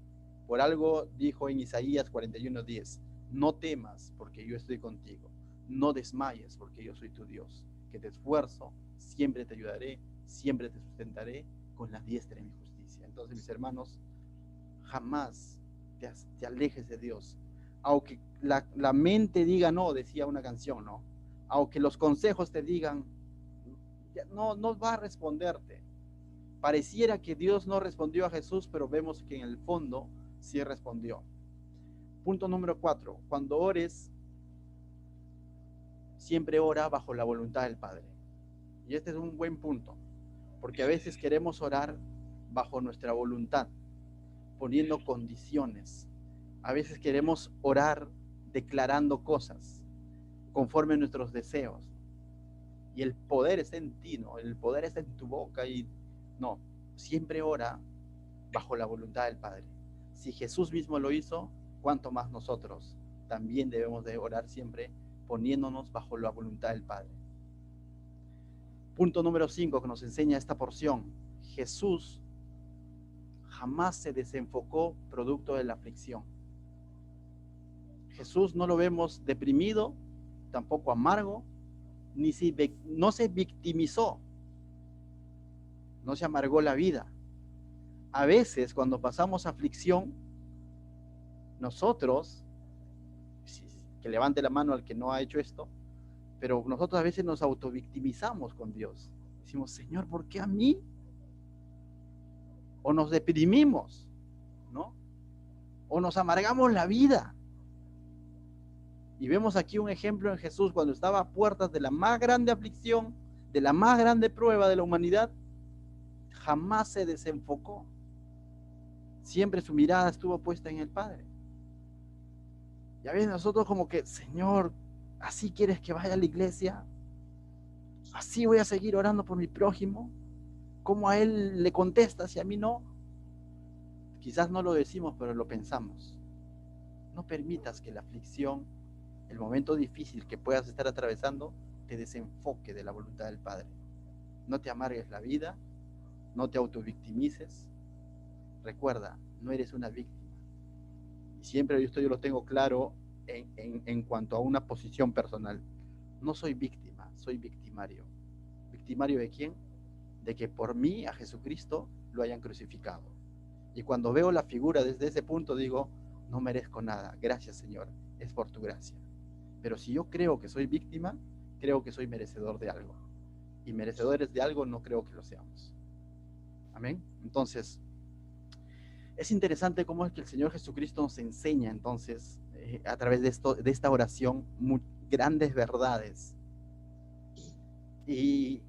Por algo dijo en Isaías 41:10, no temas porque yo estoy contigo. No desmayes porque yo soy tu Dios. Que te esfuerzo, siempre te ayudaré, siempre te sustentaré con la diestra de mi justicia. Entonces, mis hermanos, jamás te alejes de Dios. Aunque la mente diga no, decía una canción, ¿no? Aunque los consejos te digan, no va a responderte. Pareciera que Dios no respondió a Jesús, pero vemos que en el fondo sí respondió. Punto número 4. Cuando ores, siempre ora bajo la voluntad del Padre. Y este es un buen punto, porque a veces queremos orar bajo nuestra voluntad, poniendo condiciones. A veces queremos orar declarando cosas conforme a nuestros deseos. Y el poder está en ti, ¿no? El poder está en tu boca y no, siempre ora bajo la voluntad del Padre. Si Jesús mismo lo hizo, ¿cuánto más nosotros también debemos de orar siempre poniéndonos bajo la voluntad del Padre? Punto número 5 que nos enseña esta porción. Jesús jamás se desenfocó producto de la aflicción. Jesús no lo vemos deprimido, tampoco amargo, no se victimizó, no se amargó la vida. A veces cuando pasamos aflicción, nosotros, que levante la mano al que no ha hecho esto, pero nosotros a veces nos autovictimizamos con Dios. Decimos, Señor, ¿por qué a mí? O nos deprimimos, ¿no? O nos amargamos la vida. Y vemos aquí un ejemplo en Jesús cuando estaba a puertas de la más grande aflicción, de la más grande prueba de la humanidad, jamás se desenfocó. Siempre su mirada estuvo puesta en el Padre. Ya ves, nosotros como que, Señor, ¿así quieres que vaya a la iglesia? ¿Así voy a seguir orando por mi prójimo? ¿Cómo a él le contestas y a mí no? Quizás no lo decimos, pero lo pensamos. No permitas que la aflicción, el momento difícil que puedas estar atravesando, te desenfoque de la voluntad del Padre. No te amargues la vida, no te autovictimices. Recuerda, no eres una víctima. Y siempre esto yo lo tengo claro en cuanto a una posición personal. No soy víctima, soy victimario. ¿Victimario de quién? De que por mí a Jesucristo lo hayan crucificado. Y cuando veo la figura desde ese punto digo, no merezco nada, gracias Señor, es por tu gracia. Pero si yo creo que soy víctima, creo que soy merecedor de algo. Y merecedores de algo no creo que lo seamos. Amén. Entonces, es interesante cómo es que el Señor Jesucristo nos enseña entonces, a través de esta oración, grandes verdades. Y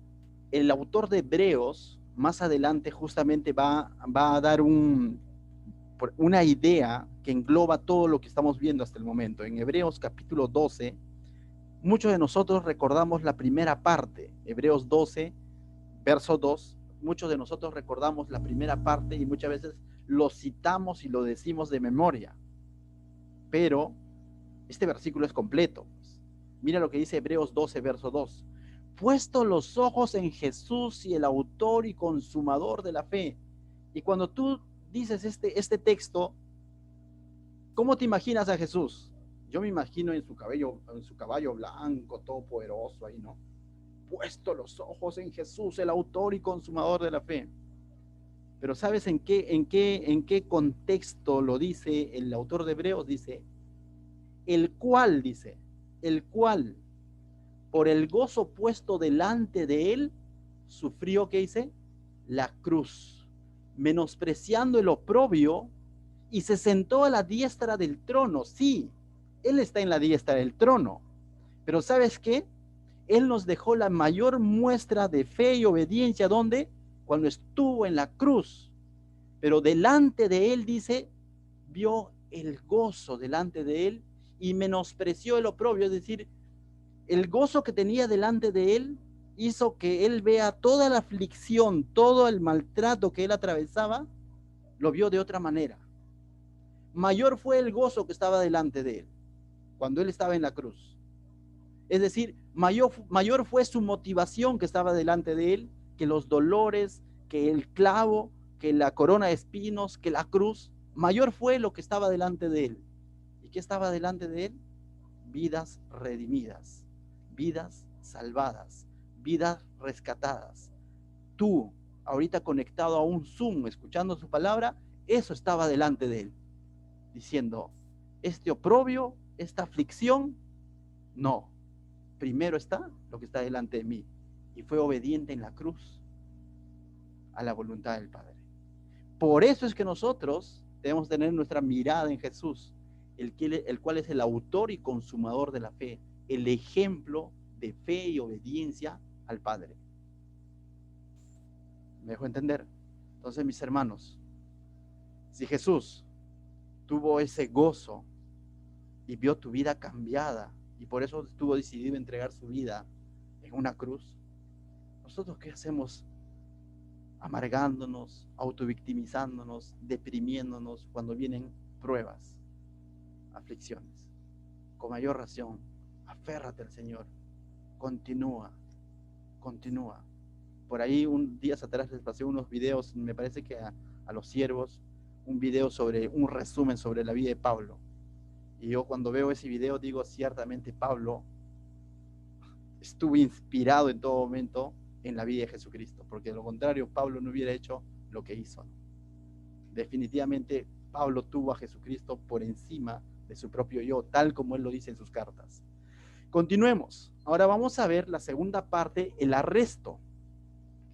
el autor de Hebreos, más adelante justamente va a dar una idea que engloba todo lo que estamos viendo hasta el momento. En Hebreos capítulo 12, muchos de nosotros recordamos la primera parte, Hebreos 12, verso 2, muchos de nosotros recordamos la primera parte y muchas veces lo citamos y lo decimos de memoria. Pero este versículo es completo. Mira lo que dice Hebreos 12, verso 2. Puesto los ojos en Jesús y el autor y consumador de la fe. Y cuando tú dices este texto, ¿cómo te imaginas a Jesús? Yo me imagino en su caballo blanco, todopoderoso ahí, ¿no? Puesto los ojos en Jesús, el autor y consumador de la fe. Pero ¿sabes en qué contexto lo dice el autor de Hebreos? Dice, el cual, por el gozo puesto delante de él, sufrió, ¿qué dice? La cruz, menospreciando el oprobio, y se sentó a la diestra del trono. Sí, él está en la diestra del trono, pero ¿sabes qué? Él nos dejó la mayor muestra de fe y obediencia, ¿dónde? Cuando estuvo en la cruz. Pero delante de él, dice, vio el gozo delante de él y menospreció el oprobio, es decir, el gozo que tenía delante de él hizo que él vea toda la aflicción, todo el maltrato que él atravesaba, lo vio de otra manera. Mayor fue el gozo que estaba delante de él cuando él estaba en la cruz. Es decir, mayor fue su motivación que estaba delante de él que los dolores, que el clavo, que la corona de espinos, que la cruz. Mayor fue lo que estaba delante de él. ¿Y qué estaba delante de él? Vidas redimidas, vidas salvadas, vidas rescatadas. Tú, ahorita conectado a un Zoom, escuchando su palabra, eso estaba delante de él, diciendo, este oprobio, esta aflicción, no. Primero está lo que está delante de mí. Y fue obediente en la cruz a la voluntad del Padre. Por eso es que nosotros debemos tener nuestra mirada en Jesús, el cual es el autor y consumador de la fe, el ejemplo de fe y obediencia al Padre. ¿Me dejo entender? Entonces, mis hermanos, si Jesús tuvo ese gozo y vio tu vida cambiada y por eso estuvo decidido a entregar su vida en una cruz, ¿nosotros qué hacemos? Amargándonos, autovictimizándonos, deprimiéndonos cuando vienen pruebas, aflicciones. Con mayor razón, aférrate al Señor, continúa. Por ahí días atrás les pasé unos videos, me parece que a los siervos, un video sobre un resumen sobre la vida de Pablo. Y yo cuando veo ese video digo, ciertamente Pablo estuvo inspirado en todo momento en la vida de Jesucristo, porque de lo contrario Pablo no hubiera hecho lo que hizo, ¿no? Definitivamente Pablo tuvo a Jesucristo por encima de su propio yo, tal como él lo dice en sus cartas. Continuemos. Ahora vamos a ver la segunda parte, el arresto.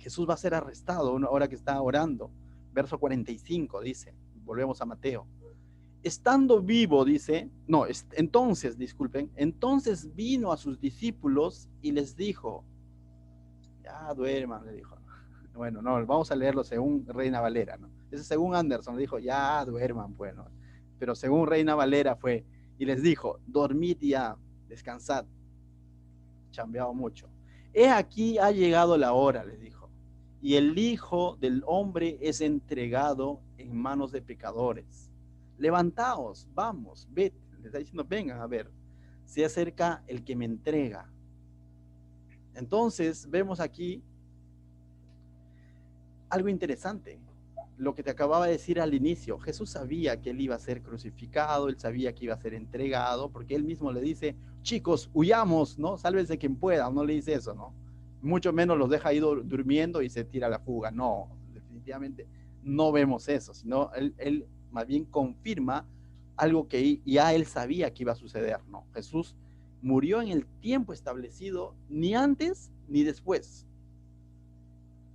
Jesús va a ser arrestado una hora que está orando. Verso 45 dice, volvemos a Mateo. Estando vivo, dice, no, entonces, disculpen, entonces vino a sus discípulos y les dijo, ya duerman, le dijo. Bueno, no, vamos a leerlo según Reina Valera, ¿no? Ese según Anderson, le dijo, ya duerman, bueno. Pero según Reina Valera fue, y les dijo, dormid ya, descansad, chambeado mucho. He aquí ha llegado la hora, les dijo, y el Hijo del Hombre es entregado en manos de pecadores. Levantaos, vamos, ved, les está diciendo, vengan a ver, se acerca el que me entrega. Entonces vemos aquí algo interesante, lo que te acababa de decir al inicio. Jesús sabía que él iba a ser crucificado, él sabía que iba a ser entregado, porque él mismo le dice, chicos, huyamos, ¿no? Sálvense quien pueda, no le dice eso, ¿no? Mucho menos los deja ahí durmiendo y se tira a la fuga. No, definitivamente no vemos eso, sino él más bien confirma algo que ya él sabía que iba a suceder, ¿no? Jesús murió en el tiempo establecido, ni antes ni después.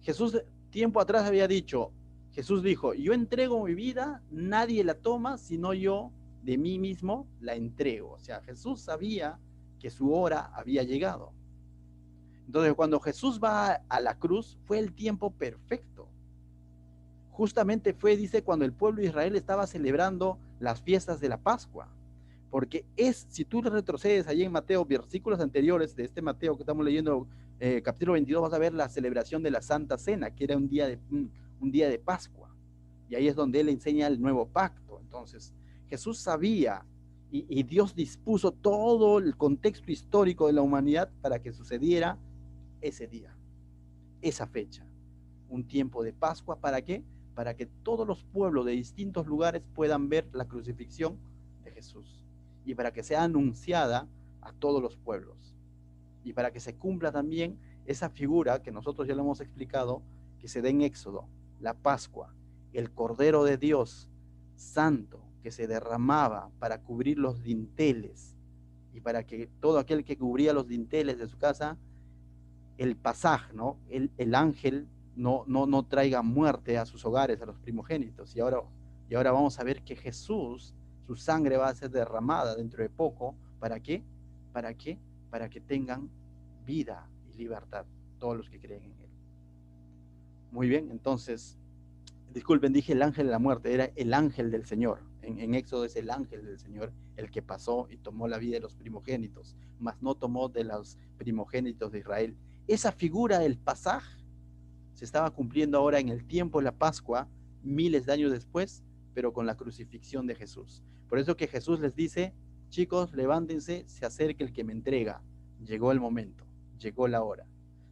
Jesús tiempo atrás había dicho, Jesús dijo, yo entrego mi vida, nadie la toma, sino yo de mí mismo la entrego. O sea, Jesús sabía que su hora había llegado. Entonces, cuando Jesús va a la cruz, fue el tiempo perfecto. Justamente fue, dice, cuando el pueblo de Israel estaba celebrando las fiestas de la Pascua. Porque si tú retrocedes allí en Mateo, versículos anteriores de este Mateo que estamos leyendo, capítulo 22, vas a ver la celebración de la Santa Cena, que era un día de Pascua. Y ahí es donde él enseña el nuevo pacto. Entonces, Jesús sabía y Dios dispuso todo el contexto histórico de la humanidad para que sucediera ese día, esa fecha. Un tiempo de Pascua, ¿para qué? Para que todos los pueblos de distintos lugares puedan ver la crucifixión de Jesús y para que sea anunciada a todos los pueblos y para que se cumpla también esa figura que nosotros ya lo hemos explicado, que se da en Éxodo, la Pascua, el Cordero de Dios santo que se derramaba para cubrir los dinteles y para que todo aquel que cubría los dinteles de su casa, el pasaje, ¿no? El ángel no traiga muerte a sus hogares, a los primogénitos. Y ahora vamos a ver que Jesús, su sangre va a ser derramada dentro de poco. ¿Para qué? ¿Para qué? Para que tengan vida y libertad todos los que creen en él. Muy bien, entonces, disculpen, dije el ángel de la muerte, era el ángel del Señor. En Éxodo es el ángel del Señor el que pasó y tomó la vida de los primogénitos, mas no tomó de los primogénitos de Israel. Esa figura del pasaje se estaba cumpliendo ahora en el tiempo de la Pascua, miles de años después, pero con la crucifixión de Jesús. Por eso que Jesús les dice, chicos, levántense, se acerca el que me entrega. Llegó el momento, llegó la hora.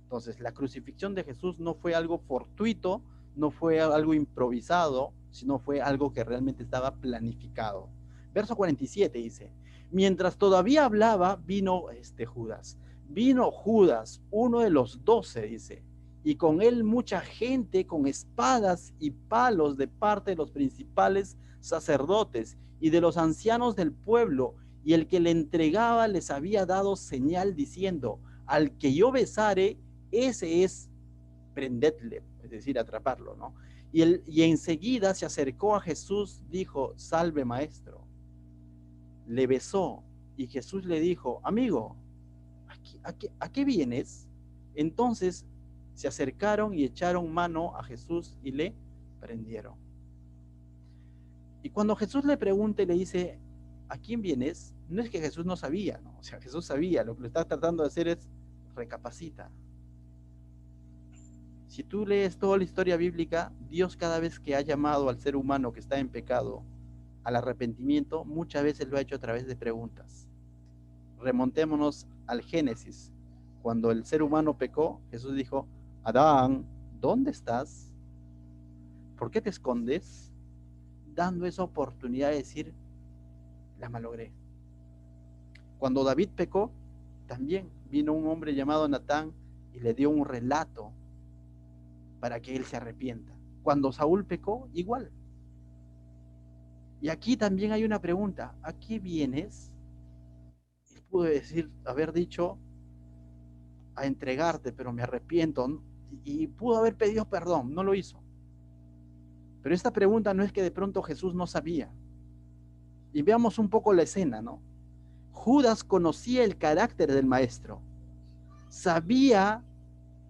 Entonces, la crucifixión de Jesús no fue algo fortuito, no fue algo improvisado, sino fue algo que realmente estaba planificado. Verso 47 dice, mientras todavía hablaba, vino Judas. Vino Judas, uno de los 12, dice, y con él mucha gente con espadas y palos de parte de los principales sacerdotes y de los ancianos del pueblo, y el que le entregaba les había dado señal diciendo, al que yo besare, ese es, prendedle, es decir, atraparlo, ¿no? Y enseguida se acercó a Jesús, dijo, salve maestro. Le besó y Jesús le dijo, amigo, ¿a qué vienes? Entonces se acercaron y echaron mano a Jesús y le prendieron. Y cuando Jesús le pregunta y le dice, ¿a quién vienes? No es que Jesús no sabía, ¿no? O sea, Jesús sabía, lo que le está tratando de hacer es recapacita. Si tú lees toda la historia bíblica, Dios cada vez que ha llamado al ser humano que está en pecado al arrepentimiento, muchas veces lo ha hecho a través de preguntas. Remontémonos al Génesis. Cuando el ser humano pecó, Jesús dijo, Adán, ¿dónde estás? ¿Por qué te escondes? Dando esa oportunidad de decir, la malogré. Cuando David pecó, también vino un hombre llamado Natán y le dio un relato para que él se arrepienta. Cuando Saúl pecó, igual. Y aquí también hay una pregunta, ¿a qué vienes? Él pudo haber dicho, a entregarte, pero me arrepiento. y pudo haber pedido perdón, no lo hizo. Pero esta pregunta no es que de pronto Jesús no sabía. Y veamos un poco la escena, ¿no? Judas conocía el carácter del maestro, sabía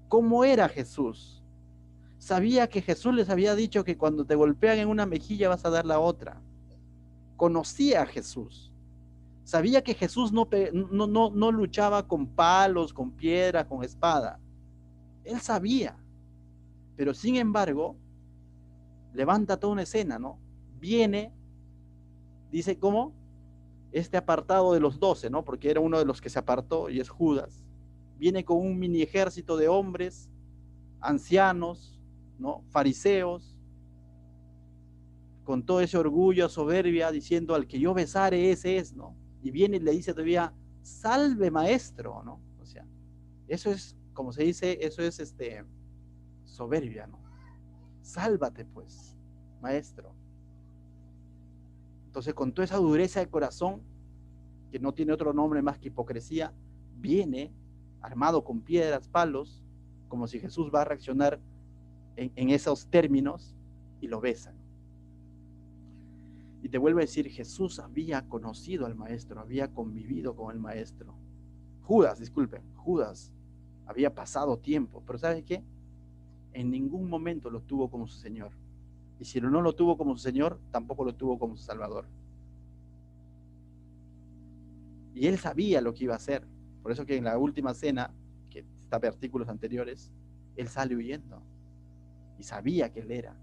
cómo era Jesús, sabía que Jesús les había dicho que cuando te golpean en una mejilla vas a dar la otra. Conocía a Jesús, sabía que Jesús no luchaba con palos, con piedra, con espada. Él sabía, pero sin embargo, levanta toda una escena, ¿no? Viene, dice, ¿cómo? Este apartado de los 12, ¿no? Porque era uno de los que se apartó y es Judas. Viene con un mini ejército de hombres, ancianos, ¿no? Fariseos, con todo ese orgullo, soberbia, diciendo al que yo besare ese es, ¿no? Y viene y le dice todavía, salve maestro, ¿no? O sea, eso es, como se dice, eso es soberbia, ¿no? Sálvate pues, maestro. Entonces, con toda esa dureza de corazón, que no tiene otro nombre más que hipocresía, viene armado con piedras, palos, como si Jesús va a reaccionar en esos términos, y lo besan. Y te vuelvo a decir, Jesús había conocido al maestro, había convivido con el maestro. Judas había pasado tiempo, pero ¿sabes qué? En ningún momento lo tuvo como su Señor. Y si no lo tuvo como su Señor, tampoco lo tuvo como su Salvador. Y él sabía lo que iba a hacer. Por eso que en la última cena, que está en versículos anteriores, él sale huyendo. Y sabía que él era.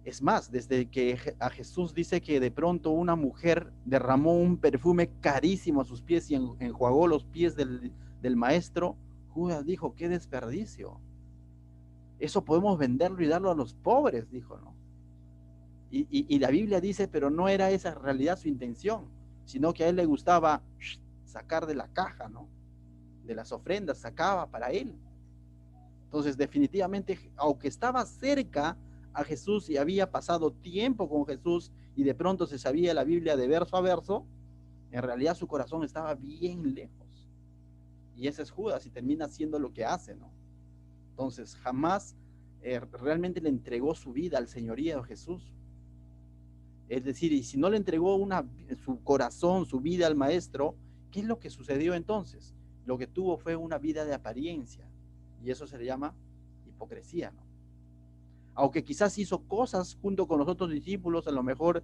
Es más, desde que a Jesús dice que de pronto una mujer derramó un perfume carísimo a sus pies y enjuagó los pies del maestro, Judas dijo, qué desperdicio. Eso podemos venderlo y darlo a los pobres, dijo, ¿no? Y la Biblia dice, pero no era esa en realidad su intención, sino que a él le gustaba sacar de la caja, ¿no? De las ofrendas, sacaba para él. Entonces, definitivamente, aunque estaba cerca a Jesús y había pasado tiempo con Jesús y de pronto se sabía la Biblia de verso a verso, en realidad su corazón estaba bien lejos. Y ese es Judas y termina haciendo lo que hace, ¿no? Entonces, jamás realmente le entregó su vida al señorío de Jesús. Es decir, y si no le entregó su corazón, su vida al maestro, ¿qué es lo que sucedió entonces? Lo que tuvo fue una vida de apariencia. Y eso se le llama hipocresía, ¿no? Aunque quizás hizo cosas junto con los otros discípulos, a lo mejor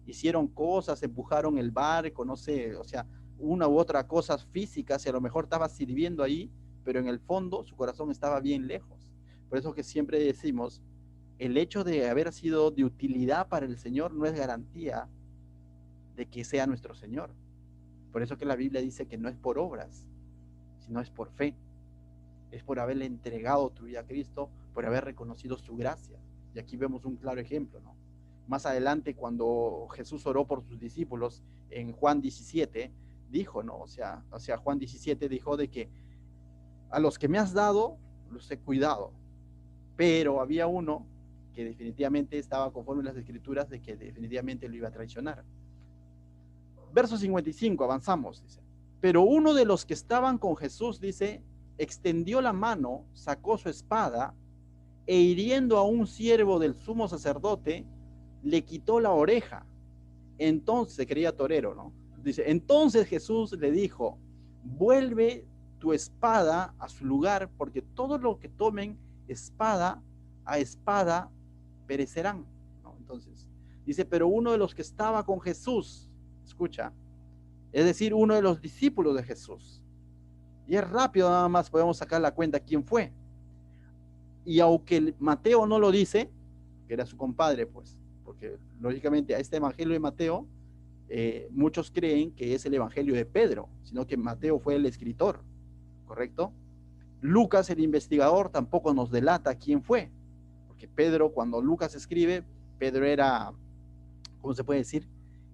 hicieron cosas, empujaron el barco, no sé, o sea, una u otra cosas físicas, y a lo mejor estaba sirviendo ahí, pero en el fondo su corazón estaba bien lejos. Por eso que siempre decimos, el hecho de haber sido de utilidad para el Señor no es garantía de que sea nuestro Señor. Por eso que la Biblia dice que no es por obras, sino es por fe. Es por haberle entregado tu vida a Cristo, por haber reconocido su gracia. Y aquí vemos un claro ejemplo, ¿no? Más adelante, cuando Jesús oró por sus discípulos, en Juan 17, dijo, ¿no? O sea, Juan 17 dijo de que a los que me has dado, los he cuidado. Pero había uno que definitivamente estaba conforme a las escrituras de que definitivamente lo iba a traicionar. Verso 55, avanzamos, dice. Pero uno de los que estaban con Jesús, dice, extendió la mano, sacó su espada, e hiriendo a un siervo del sumo sacerdote, le quitó la oreja. Entonces, se creía torero, ¿no? Dice, entonces Jesús le dijo, vuelve tu espada a su lugar, porque todos los que tomen espada a espada perecerán, ¿no? Entonces, dice, pero uno de los que estaba con Jesús, escucha, es decir, uno de los discípulos de Jesús, y es rápido nada más podemos sacar la cuenta quién fue. Y aunque Mateo no lo dice, que era su compadre, pues, porque lógicamente a este evangelio de Mateo, muchos creen que es el evangelio de Pedro, sino que Mateo fue el escritor, ¿correcto? Lucas, el investigador, tampoco nos delata quién fue, porque Pedro, cuando Lucas escribe, Pedro era, ¿cómo se puede decir?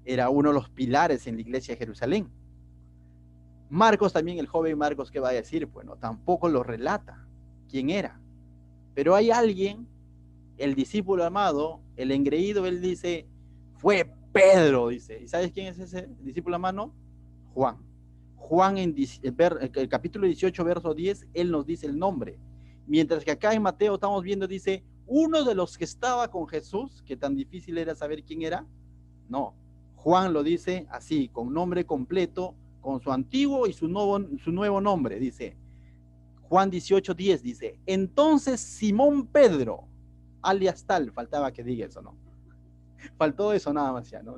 Era uno de los pilares en la iglesia de Jerusalén. Marcos también, el joven Marcos, ¿qué va a decir? Bueno, tampoco lo relata quién era. Pero hay alguien, el discípulo amado, el engreído, él dice, fue Pedro, dice. ¿Y sabes quién es ese discípulo amado? Juan. Juan en el capítulo 18, verso 10, él nos dice el nombre. Mientras que acá en Mateo estamos viendo, dice, uno de los que estaba con Jesús, que tan difícil era saber quién era. No, Juan lo dice así, con nombre completo, con su antiguo y su nuevo nombre, dice. Juan 18:10 dice, entonces Simón Pedro, alias tal, faltaba que diga eso, ¿no? Faltó eso nada más ya, ¿no?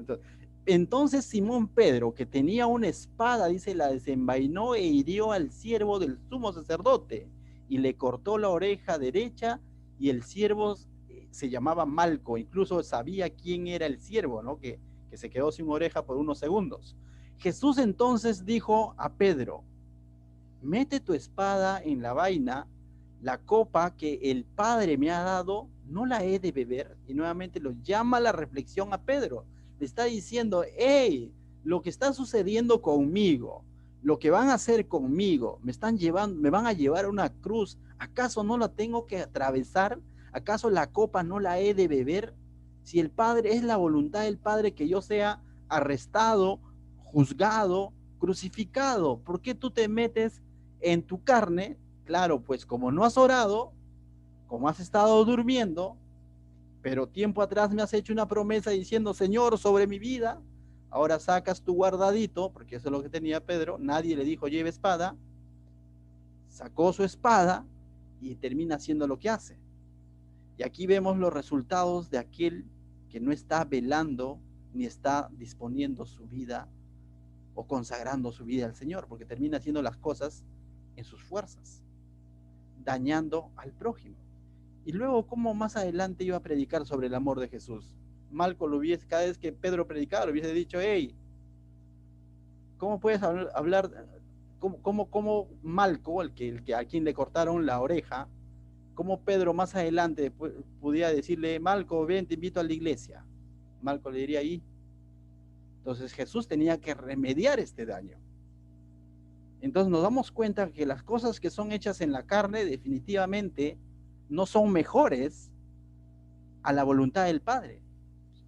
Entonces Simón Pedro, que tenía una espada, dice, la desenvainó e hirió al siervo del sumo sacerdote y le cortó la oreja derecha, y el siervo se llamaba Malco, incluso sabía quién era el siervo, ¿no? Que se quedó sin oreja por unos segundos. Jesús entonces dijo a Pedro, mete tu espada en la vaina, la copa que el Padre me ha dado, no la he de beber. Y nuevamente lo llama a la reflexión a Pedro. Le está diciendo, hey, lo que está sucediendo conmigo, lo que van a hacer conmigo, me van a llevar a una cruz. ¿Acaso no la tengo que atravesar? ¿Acaso la copa no la he de beber? Si el Padre, es la voluntad del Padre que yo sea arrestado, juzgado, crucificado, ¿por qué tú te metes en tu carne? Claro, pues como no has orado, como has estado durmiendo, pero tiempo atrás me has hecho una promesa diciendo, Señor, sobre mi vida, ahora sacas tu guardadito, porque eso es lo que tenía Pedro, nadie le dijo lleve espada, sacó su espada y termina haciendo lo que hace. Y aquí vemos los resultados de aquel que no está velando ni está disponiendo su vida o consagrando su vida al Señor, porque termina haciendo las cosas en sus fuerzas, dañando al prójimo. Y luego, ¿cómo más adelante iba a predicar sobre el amor de Jesús? Malco lo hubiese, cada vez que Pedro predicaba, lo hubiese dicho, hey, ¿cómo puedes hablar? ¿Cómo Malco, el que a quien le cortaron la oreja, cómo Pedro más adelante pudiera decirle, Malco, ven, te invito a la iglesia? Malco le diría ahí. Entonces Jesús tenía que remediar este daño. Entonces nos damos cuenta que las cosas que son hechas en la carne definitivamente no son mejores a la voluntad del Padre.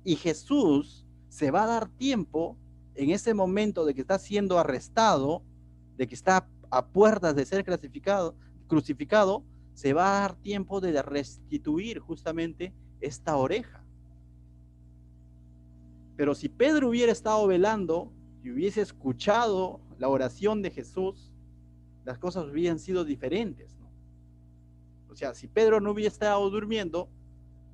Y Jesús se va a dar tiempo en ese momento de que está siendo arrestado, de que está a puertas de ser crucificado, se va a dar tiempo de restituir justamente esta oreja. Pero si Pedro hubiera estado velando y hubiese escuchado la oración de Jesús, las cosas hubieran sido diferentes, ¿no? O sea, si Pedro no hubiera estado durmiendo,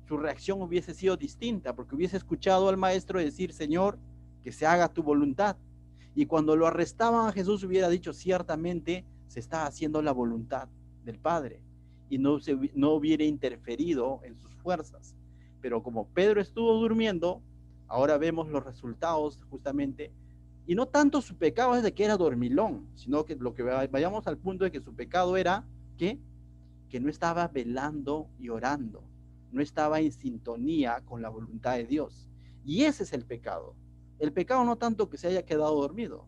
su reacción hubiese sido distinta, porque hubiese escuchado al maestro decir, Señor, que se haga tu voluntad. Y cuando lo arrestaban a Jesús hubiera dicho, ciertamente se está haciendo la voluntad del Padre, y no hubiera interferido en sus fuerzas. Pero como Pedro estuvo durmiendo, ahora vemos los resultados justamente, y no tanto su pecado es de que era dormilón, sino que lo que vayamos al punto de que su pecado era que no estaba velando y orando, no estaba en sintonía con la voluntad de Dios. Y ese es el pecado. El pecado no tanto que se haya quedado dormido,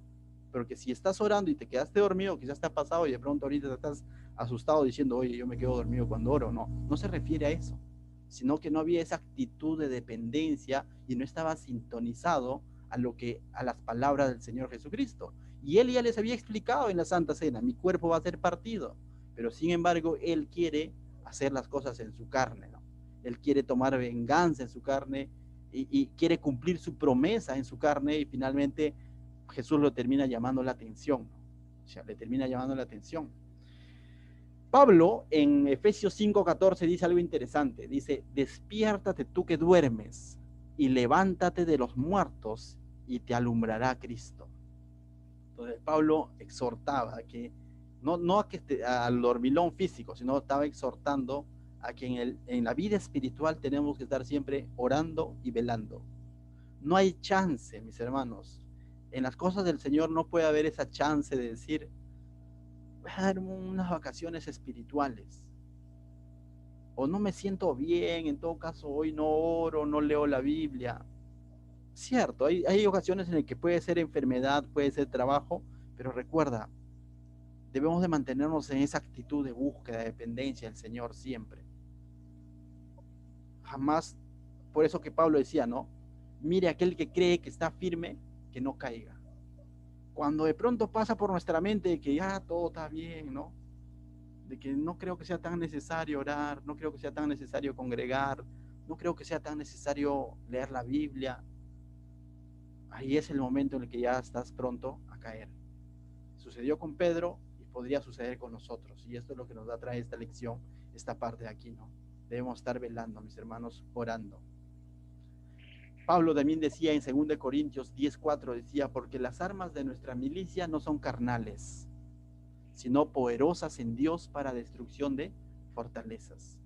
pero que si estás orando y te quedaste dormido, quizás te ha pasado y de pronto ahorita te estás asustado diciendo, oye, yo me quedo dormido cuando oro. No, no se refiere a eso, sino que no había esa actitud de dependencia y no estaba sintonizado a las palabras del Señor Jesucristo. Y él ya les había explicado en la Santa Cena, mi cuerpo va a ser partido, pero sin embargo él quiere hacer las cosas en su carne, ¿no? Él quiere tomar venganza en su carne y quiere cumplir su promesa en su carne, y finalmente Jesús lo termina llamando la atención, ¿no? O sea, le termina llamando la atención. Pablo en Efesios 5:14 dice algo interesante, dice, despiértate tú que duermes y levántate de los muertos y te alumbrará Cristo. Entonces Pablo exhortaba que no a que al dormilón físico, sino estaba exhortando a que en la vida espiritual tenemos que estar siempre orando y velando. No hay chance, mis hermanos. En las cosas del Señor no puede haber esa chance de decir, voy a dar unas vacaciones espirituales, o no me siento bien, en todo caso hoy no oro, no leo la Biblia. Cierto, hay ocasiones en las que puede ser enfermedad, puede ser trabajo, pero recuerda, debemos de mantenernos en esa actitud de búsqueda, de dependencia del Señor siempre. Jamás, por eso que Pablo decía, ¿no? Mire aquel que cree que está firme, que no caiga. cuando de pronto pasa por nuestra mente que ya todo está bien, ¿no? De que no creo que sea tan necesario orar, no creo que sea tan necesario congregar, no creo que sea tan necesario leer la Biblia, ahí es el momento en el que ya estás pronto a caer. Sucedió con Pedro y podría suceder con nosotros, y esto es lo que nos da traer esta lección, esta parte de aquí, ¿no? Debemos estar velando, mis hermanos, orando. Pablo también decía en 2 Corintios 10:4, decía, porque las armas de nuestra milicia no son carnales, sino poderosas en Dios para destrucción de fortalezas.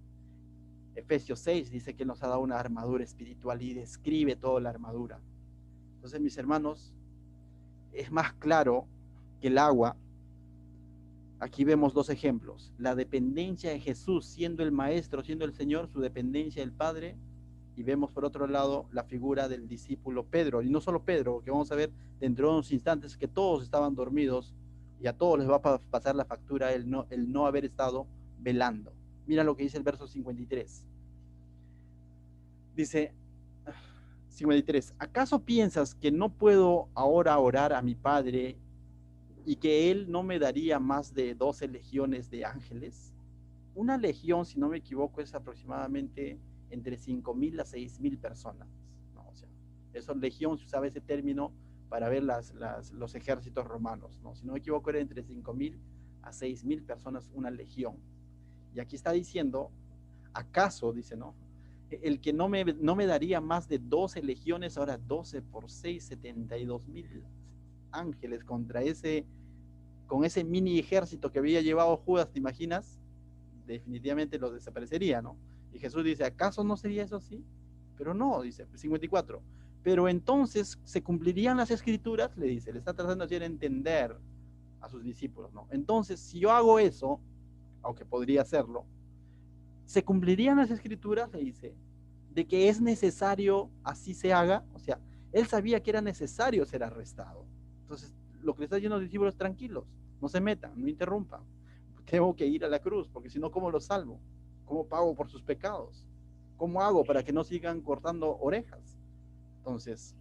Efesios 6 dice que nos ha dado una armadura espiritual y describe toda la armadura. Entonces, mis hermanos, es más claro que el agua. Aquí vemos dos ejemplos: la dependencia de Jesús siendo el Maestro, siendo el Señor, su dependencia del Padre, y vemos por otro lado la figura del discípulo Pedro, y no solo Pedro, que vamos a ver dentro de unos instantes que todos estaban dormidos y a todos les va a pasar la factura el no haber estado velando. Mira lo que dice el verso 53. Dice 53, ¿acaso piensas que no puedo ahora orar a mi Padre y que Él no me daría más de 12 legiones de ángeles? Una legión, si no me equivoco, es aproximadamente entre 5,000 a 6,000 personas, ¿no? O sea, eso, legión, se usaba ese término para ver los ejércitos romanos, ¿no? Si no me equivoco, era entre 5,000 a 6,000 personas una legión. Y aquí está diciendo, ¿acaso, dice, no? El que no me daría más de 12 legiones, ahora 12 por 6, 72,000 ángeles con ese mini ejército que había llevado Judas, ¿te imaginas? Definitivamente los desaparecería, ¿no? Y Jesús dice, ¿acaso no sería eso así? Pero no, dice 54. Pero entonces se cumplirían las escrituras, le dice, le está tratando de hacer entender a sus discípulos, ¿no? Entonces, si yo hago eso, aunque podría hacerlo, se cumplirían las escrituras, le dice, de que es necesario así se haga. O sea, él sabía que era necesario ser arrestado. Entonces, lo que le está diciendo a los discípulos, tranquilos, no se metan, no interrumpan. Tengo que ir a la cruz, porque si no, ¿cómo los salvo? ¿Cómo pago por sus pecados? ¿Cómo hago para que no sigan cortando orejas? Entonces,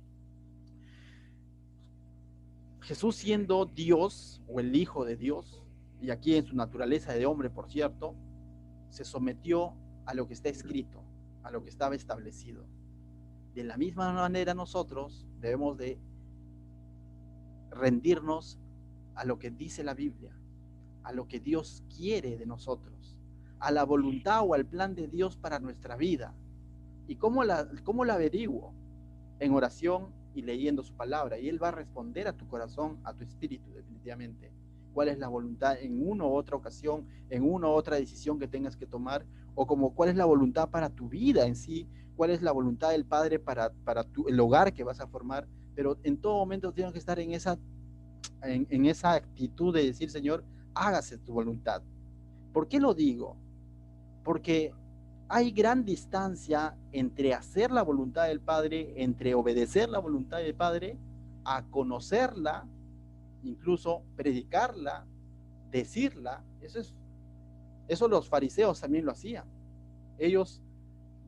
Jesús, siendo Dios o el Hijo de Dios, y aquí en su naturaleza de hombre, por cierto, se sometió a lo que está escrito, a lo que estaba establecido. De la misma manera, nosotros debemos de rendirnos a lo que dice la Biblia, a lo que Dios quiere de nosotros, a la voluntad o al plan de Dios para nuestra vida. ¿Y cómo la averiguo? En oración y leyendo su palabra, y Él va a responder a tu corazón, a tu espíritu, definitivamente. ¿Cuál es la voluntad en una u otra ocasión, en una u otra decisión que tengas que tomar? O como cuál es la voluntad para tu vida en sí, cuál es la voluntad del Padre para el hogar que vas a formar. Pero en todo momento tienes que estar en esa actitud de decir, Señor, hágase tu voluntad. ¿Por qué lo digo? Porque hay gran distancia entre hacer la voluntad del Padre, entre obedecer la voluntad del Padre, a conocerla, incluso predicarla, decirla. Eso los fariseos también lo hacían. Ellos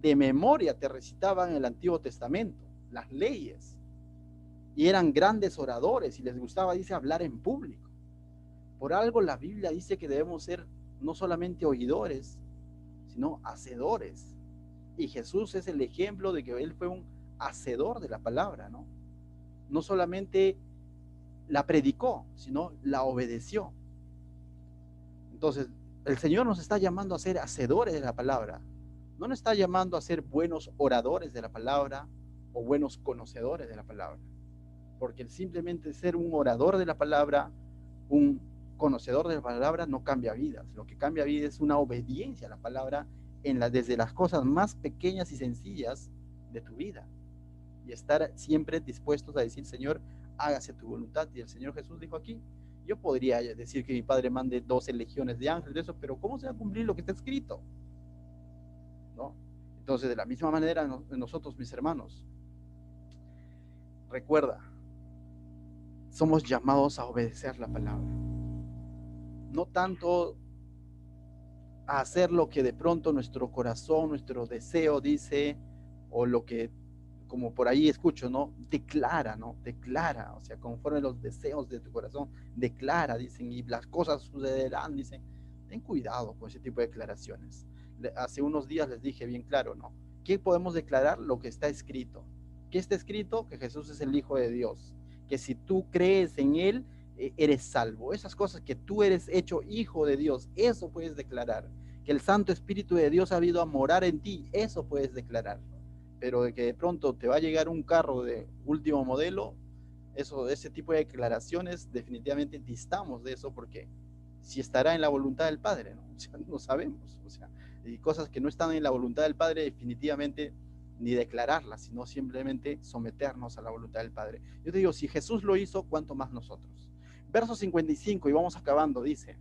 de memoria te recitaban el Antiguo Testamento, las leyes, y eran grandes oradores y les gustaba, dice, hablar en público. Por algo la Biblia dice que debemos ser no solamente oidores, sino hacedores. Y Jesús es el ejemplo de que Él fue un hacedor de la palabra, ¿no? No solamente la predicó, sino la obedeció. Entonces, el Señor nos está llamando a ser hacedores de la palabra. No nos está llamando a ser buenos oradores de la palabra o buenos conocedores de la palabra. Porque simplemente ser un orador de la palabra, un conocedor de la palabra, no cambia vidas. Lo que cambia vidas es una obediencia a la palabra desde las cosas más pequeñas y sencillas de tu vida. Y estar siempre dispuestos a decir, Señor, hágase tu voluntad. Y el Señor Jesús dijo aquí, yo podría decir que mi Padre mande 12 legiones de ángeles, de eso, pero ¿cómo se va a cumplir lo que está escrito? ¿No? Entonces, de la misma manera, nosotros, mis hermanos, recuerda, somos llamados a obedecer la palabra. No tanto a hacer lo que de pronto nuestro corazón, nuestro deseo dice, o lo que como por ahí escucho, ¿no? Declara, ¿no? Declara, o sea, conforme los deseos de tu corazón, declara, dicen, y las cosas sucederán, dicen. Ten cuidado con ese tipo de declaraciones. Hace unos días les dije bien claro, ¿no? ¿Qué podemos declarar? Lo que está escrito. ¿Qué está escrito? Que Jesús es el Hijo de Dios, que si tú crees en Él, eres salvo. Esas cosas que tú eres hecho hijo de Dios, eso puedes declarar. Que el Santo Espíritu de Dios ha venido a morar en ti, eso puedes declarar. Pero de que de pronto te va a llegar un carro de último modelo, eso, ese tipo de declaraciones, definitivamente distamos de eso, porque si estará en la voluntad del Padre, ¿no? O sea, no sabemos, o sea, y cosas que no están en la voluntad del Padre, definitivamente ni declararlas, sino simplemente someternos a la voluntad del Padre. Yo te digo, si Jesús lo hizo, ¿cuánto más nosotros? Verso 55, y vamos acabando, dice: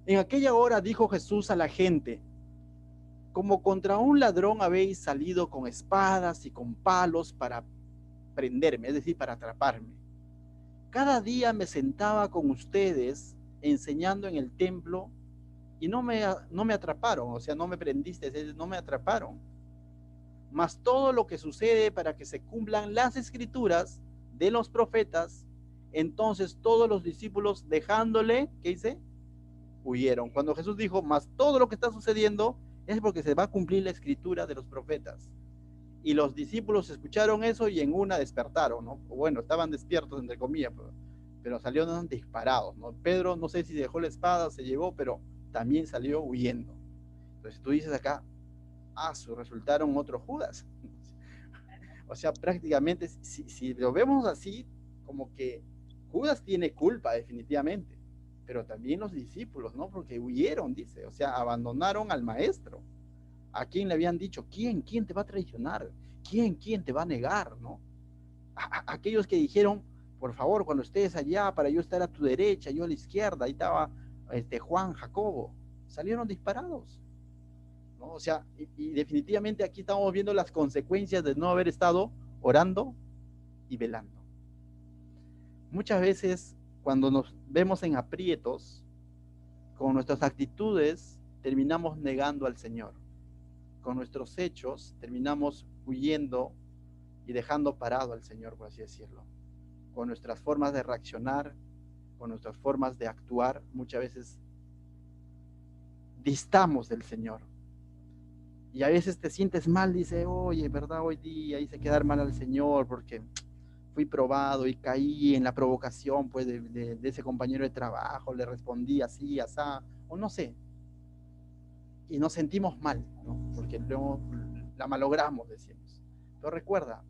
en aquella hora dijo Jesús a la gente: como contra un ladrón habéis salido con espadas y con palos para prenderme, es decir, para atraparme. Cada día me sentaba con ustedes enseñando en el templo y no me atraparon, o sea, no me prendiste, no me atraparon. Mas todo lo que sucede para que se cumplan las escrituras de los profetas, entonces todos los discípulos dejándole, ¿qué dice? Huyeron. Cuando Jesús dijo, mas todo lo que está sucediendo es porque se va a cumplir la escritura de los profetas. Y los discípulos escucharon eso y en una despertaron, ¿no? O bueno, estaban despiertos, entre comillas, pero salieron disparados, ¿no? Pedro, no sé si dejó la espada, se llevó, pero también salió huyendo. Entonces tú dices acá, resultaron otros Judas. O sea, prácticamente, si lo vemos así, como que Judas tiene culpa definitivamente, pero también los discípulos, ¿no? Porque huyeron, dice, o sea, abandonaron al maestro. ¿A quién le habían dicho? ¿Quién te va a traicionar? ¿Quién te va a negar? ¿No? Aquellos que dijeron, por favor, cuando estés allá, para yo estar a tu derecha, yo a la izquierda, ahí estaba Juan, Jacobo, salieron disparados, ¿no? O sea, y definitivamente aquí estamos viendo las consecuencias de no haber estado orando y velando. Muchas veces, cuando nos vemos en aprietos, con nuestras actitudes, terminamos negando al Señor. Con nuestros hechos, terminamos huyendo y dejando parado al Señor, por así decirlo. Con nuestras formas de reaccionar, con nuestras formas de actuar, muchas veces distamos del Señor. Y a veces te sientes mal, dice, oye, ¿verdad? Hoy día hice quedar mal al Señor porque fui probado y caí en la provocación pues de ese compañero de trabajo, le respondí así, asá, o no sé. Y nos sentimos mal, ¿no? Porque luego la malogramos, decimos. Pero recuerda,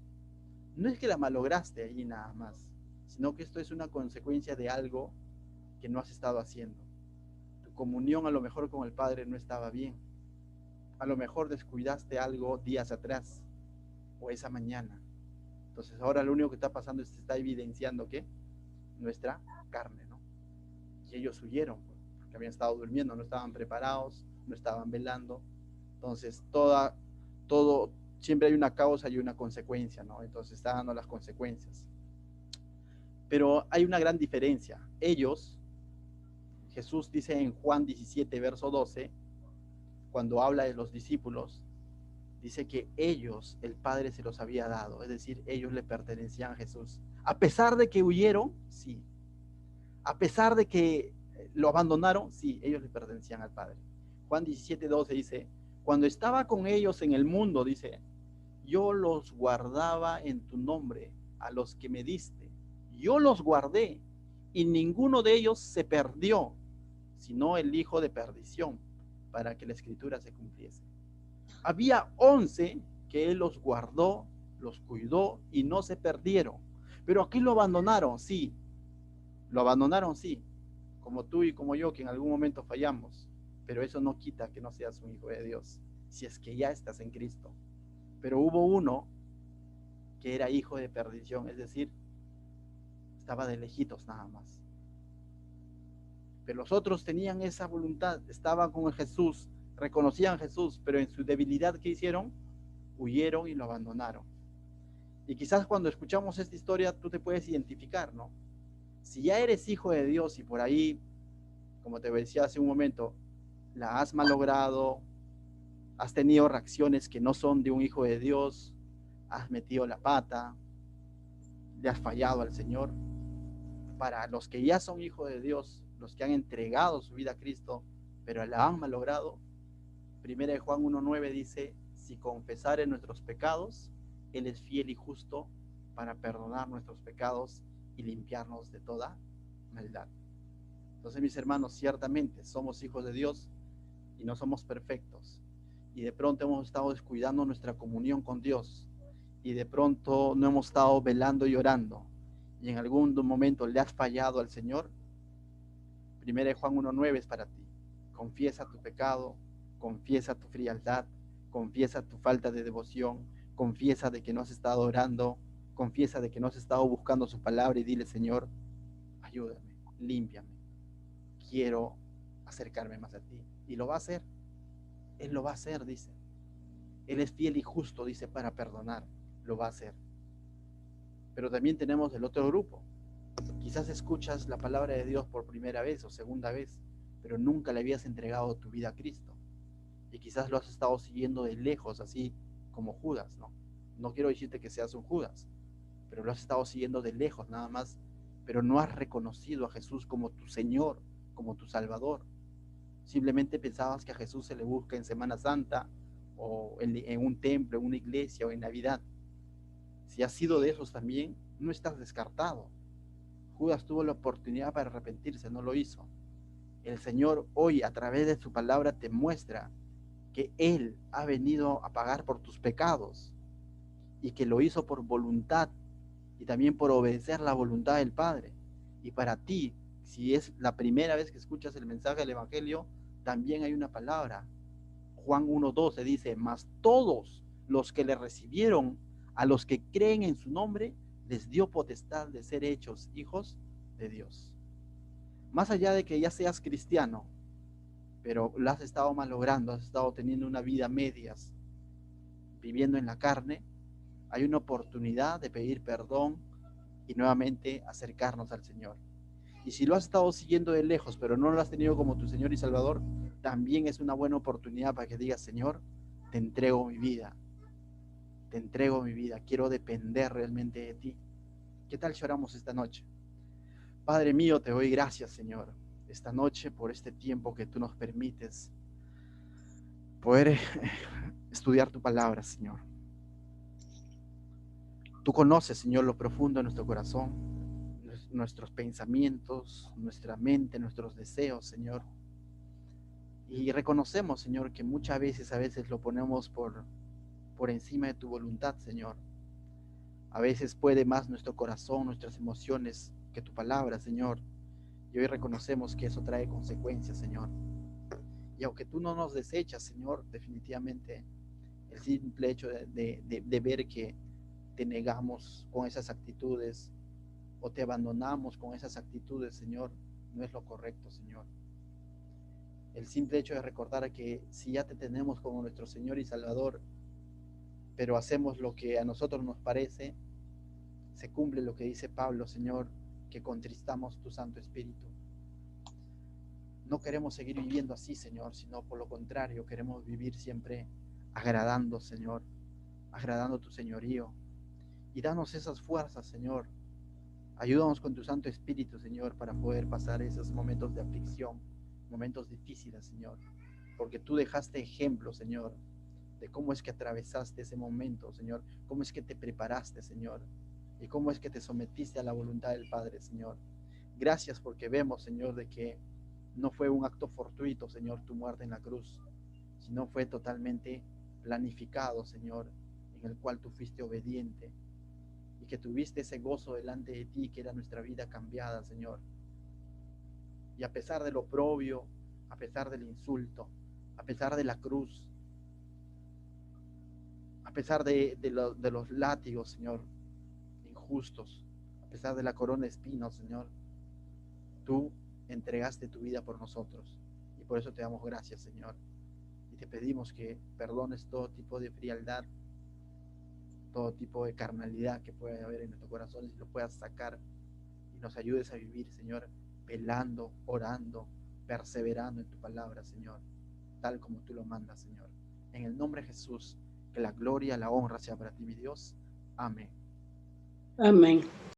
no es que la malograste ahí nada más, sino que esto es una consecuencia de algo que no has estado haciendo. Tu comunión a lo mejor con el Padre no estaba bien. A lo mejor descuidaste algo días atrás o esa mañana. Entonces ahora lo único que está pasando es que está evidenciando que nuestra carne, ¿no? Y ellos huyeron porque habían estado durmiendo, no estaban preparados, no estaban velando. Entonces todo, siempre hay una causa y una consecuencia, ¿no? Entonces está dando las consecuencias. Pero hay una gran diferencia. Ellos, Jesús dice en Juan 17, verso 12, cuando habla de los discípulos, dice que ellos, el Padre se los había dado, es decir, ellos le pertenecían a Jesús. A pesar de que huyeron, sí. A pesar de que lo abandonaron, sí, ellos le pertenecían al Padre. Juan 17, 12 dice, cuando estaba con ellos en el mundo, dice, yo los guardaba en tu nombre, a los que me diste. Yo los guardé y ninguno de ellos se perdió, sino el hijo de perdición, para que la escritura se cumpliese. Había 11 que él los guardó, los cuidó y no se perdieron. Pero aquí lo abandonaron, sí. Lo abandonaron, sí. Como tú y como yo, que en algún momento fallamos. Pero eso no quita que no seas un hijo de Dios, si es que ya estás en Cristo. Pero hubo uno que era hijo de perdición, es decir, estaba de lejitos nada más. Pero los otros tenían esa voluntad, estaban con Jesús, reconocían a Jesús, pero en su debilidad, ¿qué hicieron? Huyeron y lo abandonaron. Y quizás cuando escuchamos esta historia tú te puedes identificar, ¿no? Si ya eres hijo de Dios y por ahí, como te decía hace un momento, la has malogrado, has tenido reacciones que no son de un hijo de Dios, has metido la pata, le has fallado al Señor. Para los que ya son hijos de Dios, los que han entregado su vida a Cristo, pero la han malogrado, 1 Juan 1:9 dice: si confesaren nuestros pecados, Él es fiel y justo para perdonar nuestros pecados y limpiarnos de toda maldad. Entonces, mis hermanos, ciertamente somos hijos de Dios y no somos perfectos. Y de pronto hemos estado descuidando nuestra comunión con Dios. Y de pronto no hemos estado velando y orando. Y en algún momento le has fallado al Señor. 1 Juan 1:9 es para ti. Confiesa tu pecado, confiesa tu frialdad, confiesa tu falta de devoción, confiesa de que no has estado orando, confiesa de que no has estado buscando su palabra y dile: Señor, ayúdame, límpiame, quiero acercarme más a ti. Y lo va a hacer. Él lo va a hacer, dice. Él es fiel y justo, dice, para perdonar. Lo va a hacer. Pero también tenemos el otro grupo. Quizás escuchas la palabra de Dios por primera vez o segunda vez, pero nunca le habías entregado tu vida a Cristo. Y quizás lo has estado siguiendo de lejos, así como Judas, ¿no? No quiero decirte que seas un Judas, pero lo has estado siguiendo de lejos nada más, pero no has reconocido a Jesús como tu Señor, como tu Salvador. Simplemente pensabas que a Jesús se le busca en Semana Santa o en un templo, en una iglesia o en Navidad. Si has sido de esos también, no estás descartado. Judas tuvo la oportunidad para arrepentirse, no lo hizo. El Señor hoy, a través de su palabra, te muestra que Él ha venido a pagar por tus pecados y que lo hizo por voluntad y también por obedecer la voluntad del Padre. Y para ti, si es la primera vez que escuchas el mensaje del Evangelio, también hay una palabra. Juan 1:12 dice: mas todos los que le recibieron, a los que creen en su nombre, les dio potestad de ser hechos hijos de Dios. Más allá de que ya seas cristiano, pero lo has estado malogrando, has estado teniendo una vida a medias, viviendo en la carne, hay una oportunidad de pedir perdón y nuevamente acercarnos al Señor. Y si lo has estado siguiendo de lejos, pero no lo has tenido como tu Señor y Salvador, también es una buena oportunidad para que digas: Señor, te entrego mi vida, quiero depender realmente de ti. ¿Qué tal si oramos esta noche? Padre mío, te doy gracias, Señor, esta noche por este tiempo que tú nos permites poder estudiar tu palabra, Señor. Tú conoces, Señor, lo profundo de nuestro corazón, nuestros pensamientos, nuestra mente, nuestros deseos, Señor. Y reconocemos, Señor, que muchas veces, a veces lo ponemos por encima de tu voluntad, Señor. A veces puede más nuestro corazón, nuestras emociones, que tu palabra, Señor. Y hoy reconocemos que eso trae consecuencias, Señor. Y aunque tú no nos desechas, Señor, definitivamente el simple hecho de ver que te negamos con esas actitudes o te abandonamos con esas actitudes, Señor, no es lo correcto, Señor. El simple hecho de recordar que si ya te tenemos como nuestro Señor y Salvador, pero hacemos lo que a nosotros nos parece, se cumple lo que dice Pablo, Señor, que contristamos tu Santo Espíritu. No queremos seguir viviendo así, Señor, sino por lo contrario, queremos vivir siempre agradando, Señor, agradando tu señorío. Y danos esas fuerzas, Señor. Ayúdanos con tu Santo Espíritu, Señor, para poder pasar esos momentos de aflicción, momentos difíciles, Señor. Porque tú dejaste ejemplo, Señor, de cómo es que atravesaste ese momento, Señor. Cómo es que te preparaste, Señor. Y cómo es que te sometiste a la voluntad del Padre, Señor. Gracias porque vemos, Señor, de que no fue un acto fortuito, Señor, tu muerte en la cruz, sino fue totalmente planificado, Señor, en el cual tú fuiste obediente y que tuviste ese gozo delante de ti, que era nuestra vida cambiada, Señor. Y a pesar del oprobio, a pesar del insulto, a pesar de la cruz, a pesar de los látigos, Señor, injustos, a pesar de la corona de espinos, Señor, tú entregaste tu vida por nosotros. Y por eso te damos gracias, Señor. Y te pedimos que perdones todo tipo de frialdad, todo tipo de carnalidad que pueda haber en nuestros corazones, y lo puedas sacar y nos ayudes a vivir, Señor, velando, orando, perseverando en tu palabra, Señor, tal como tú lo mandas, Señor. En el nombre de Jesús, que la gloria, la honra sea para ti, mi Dios. Amén. Amén.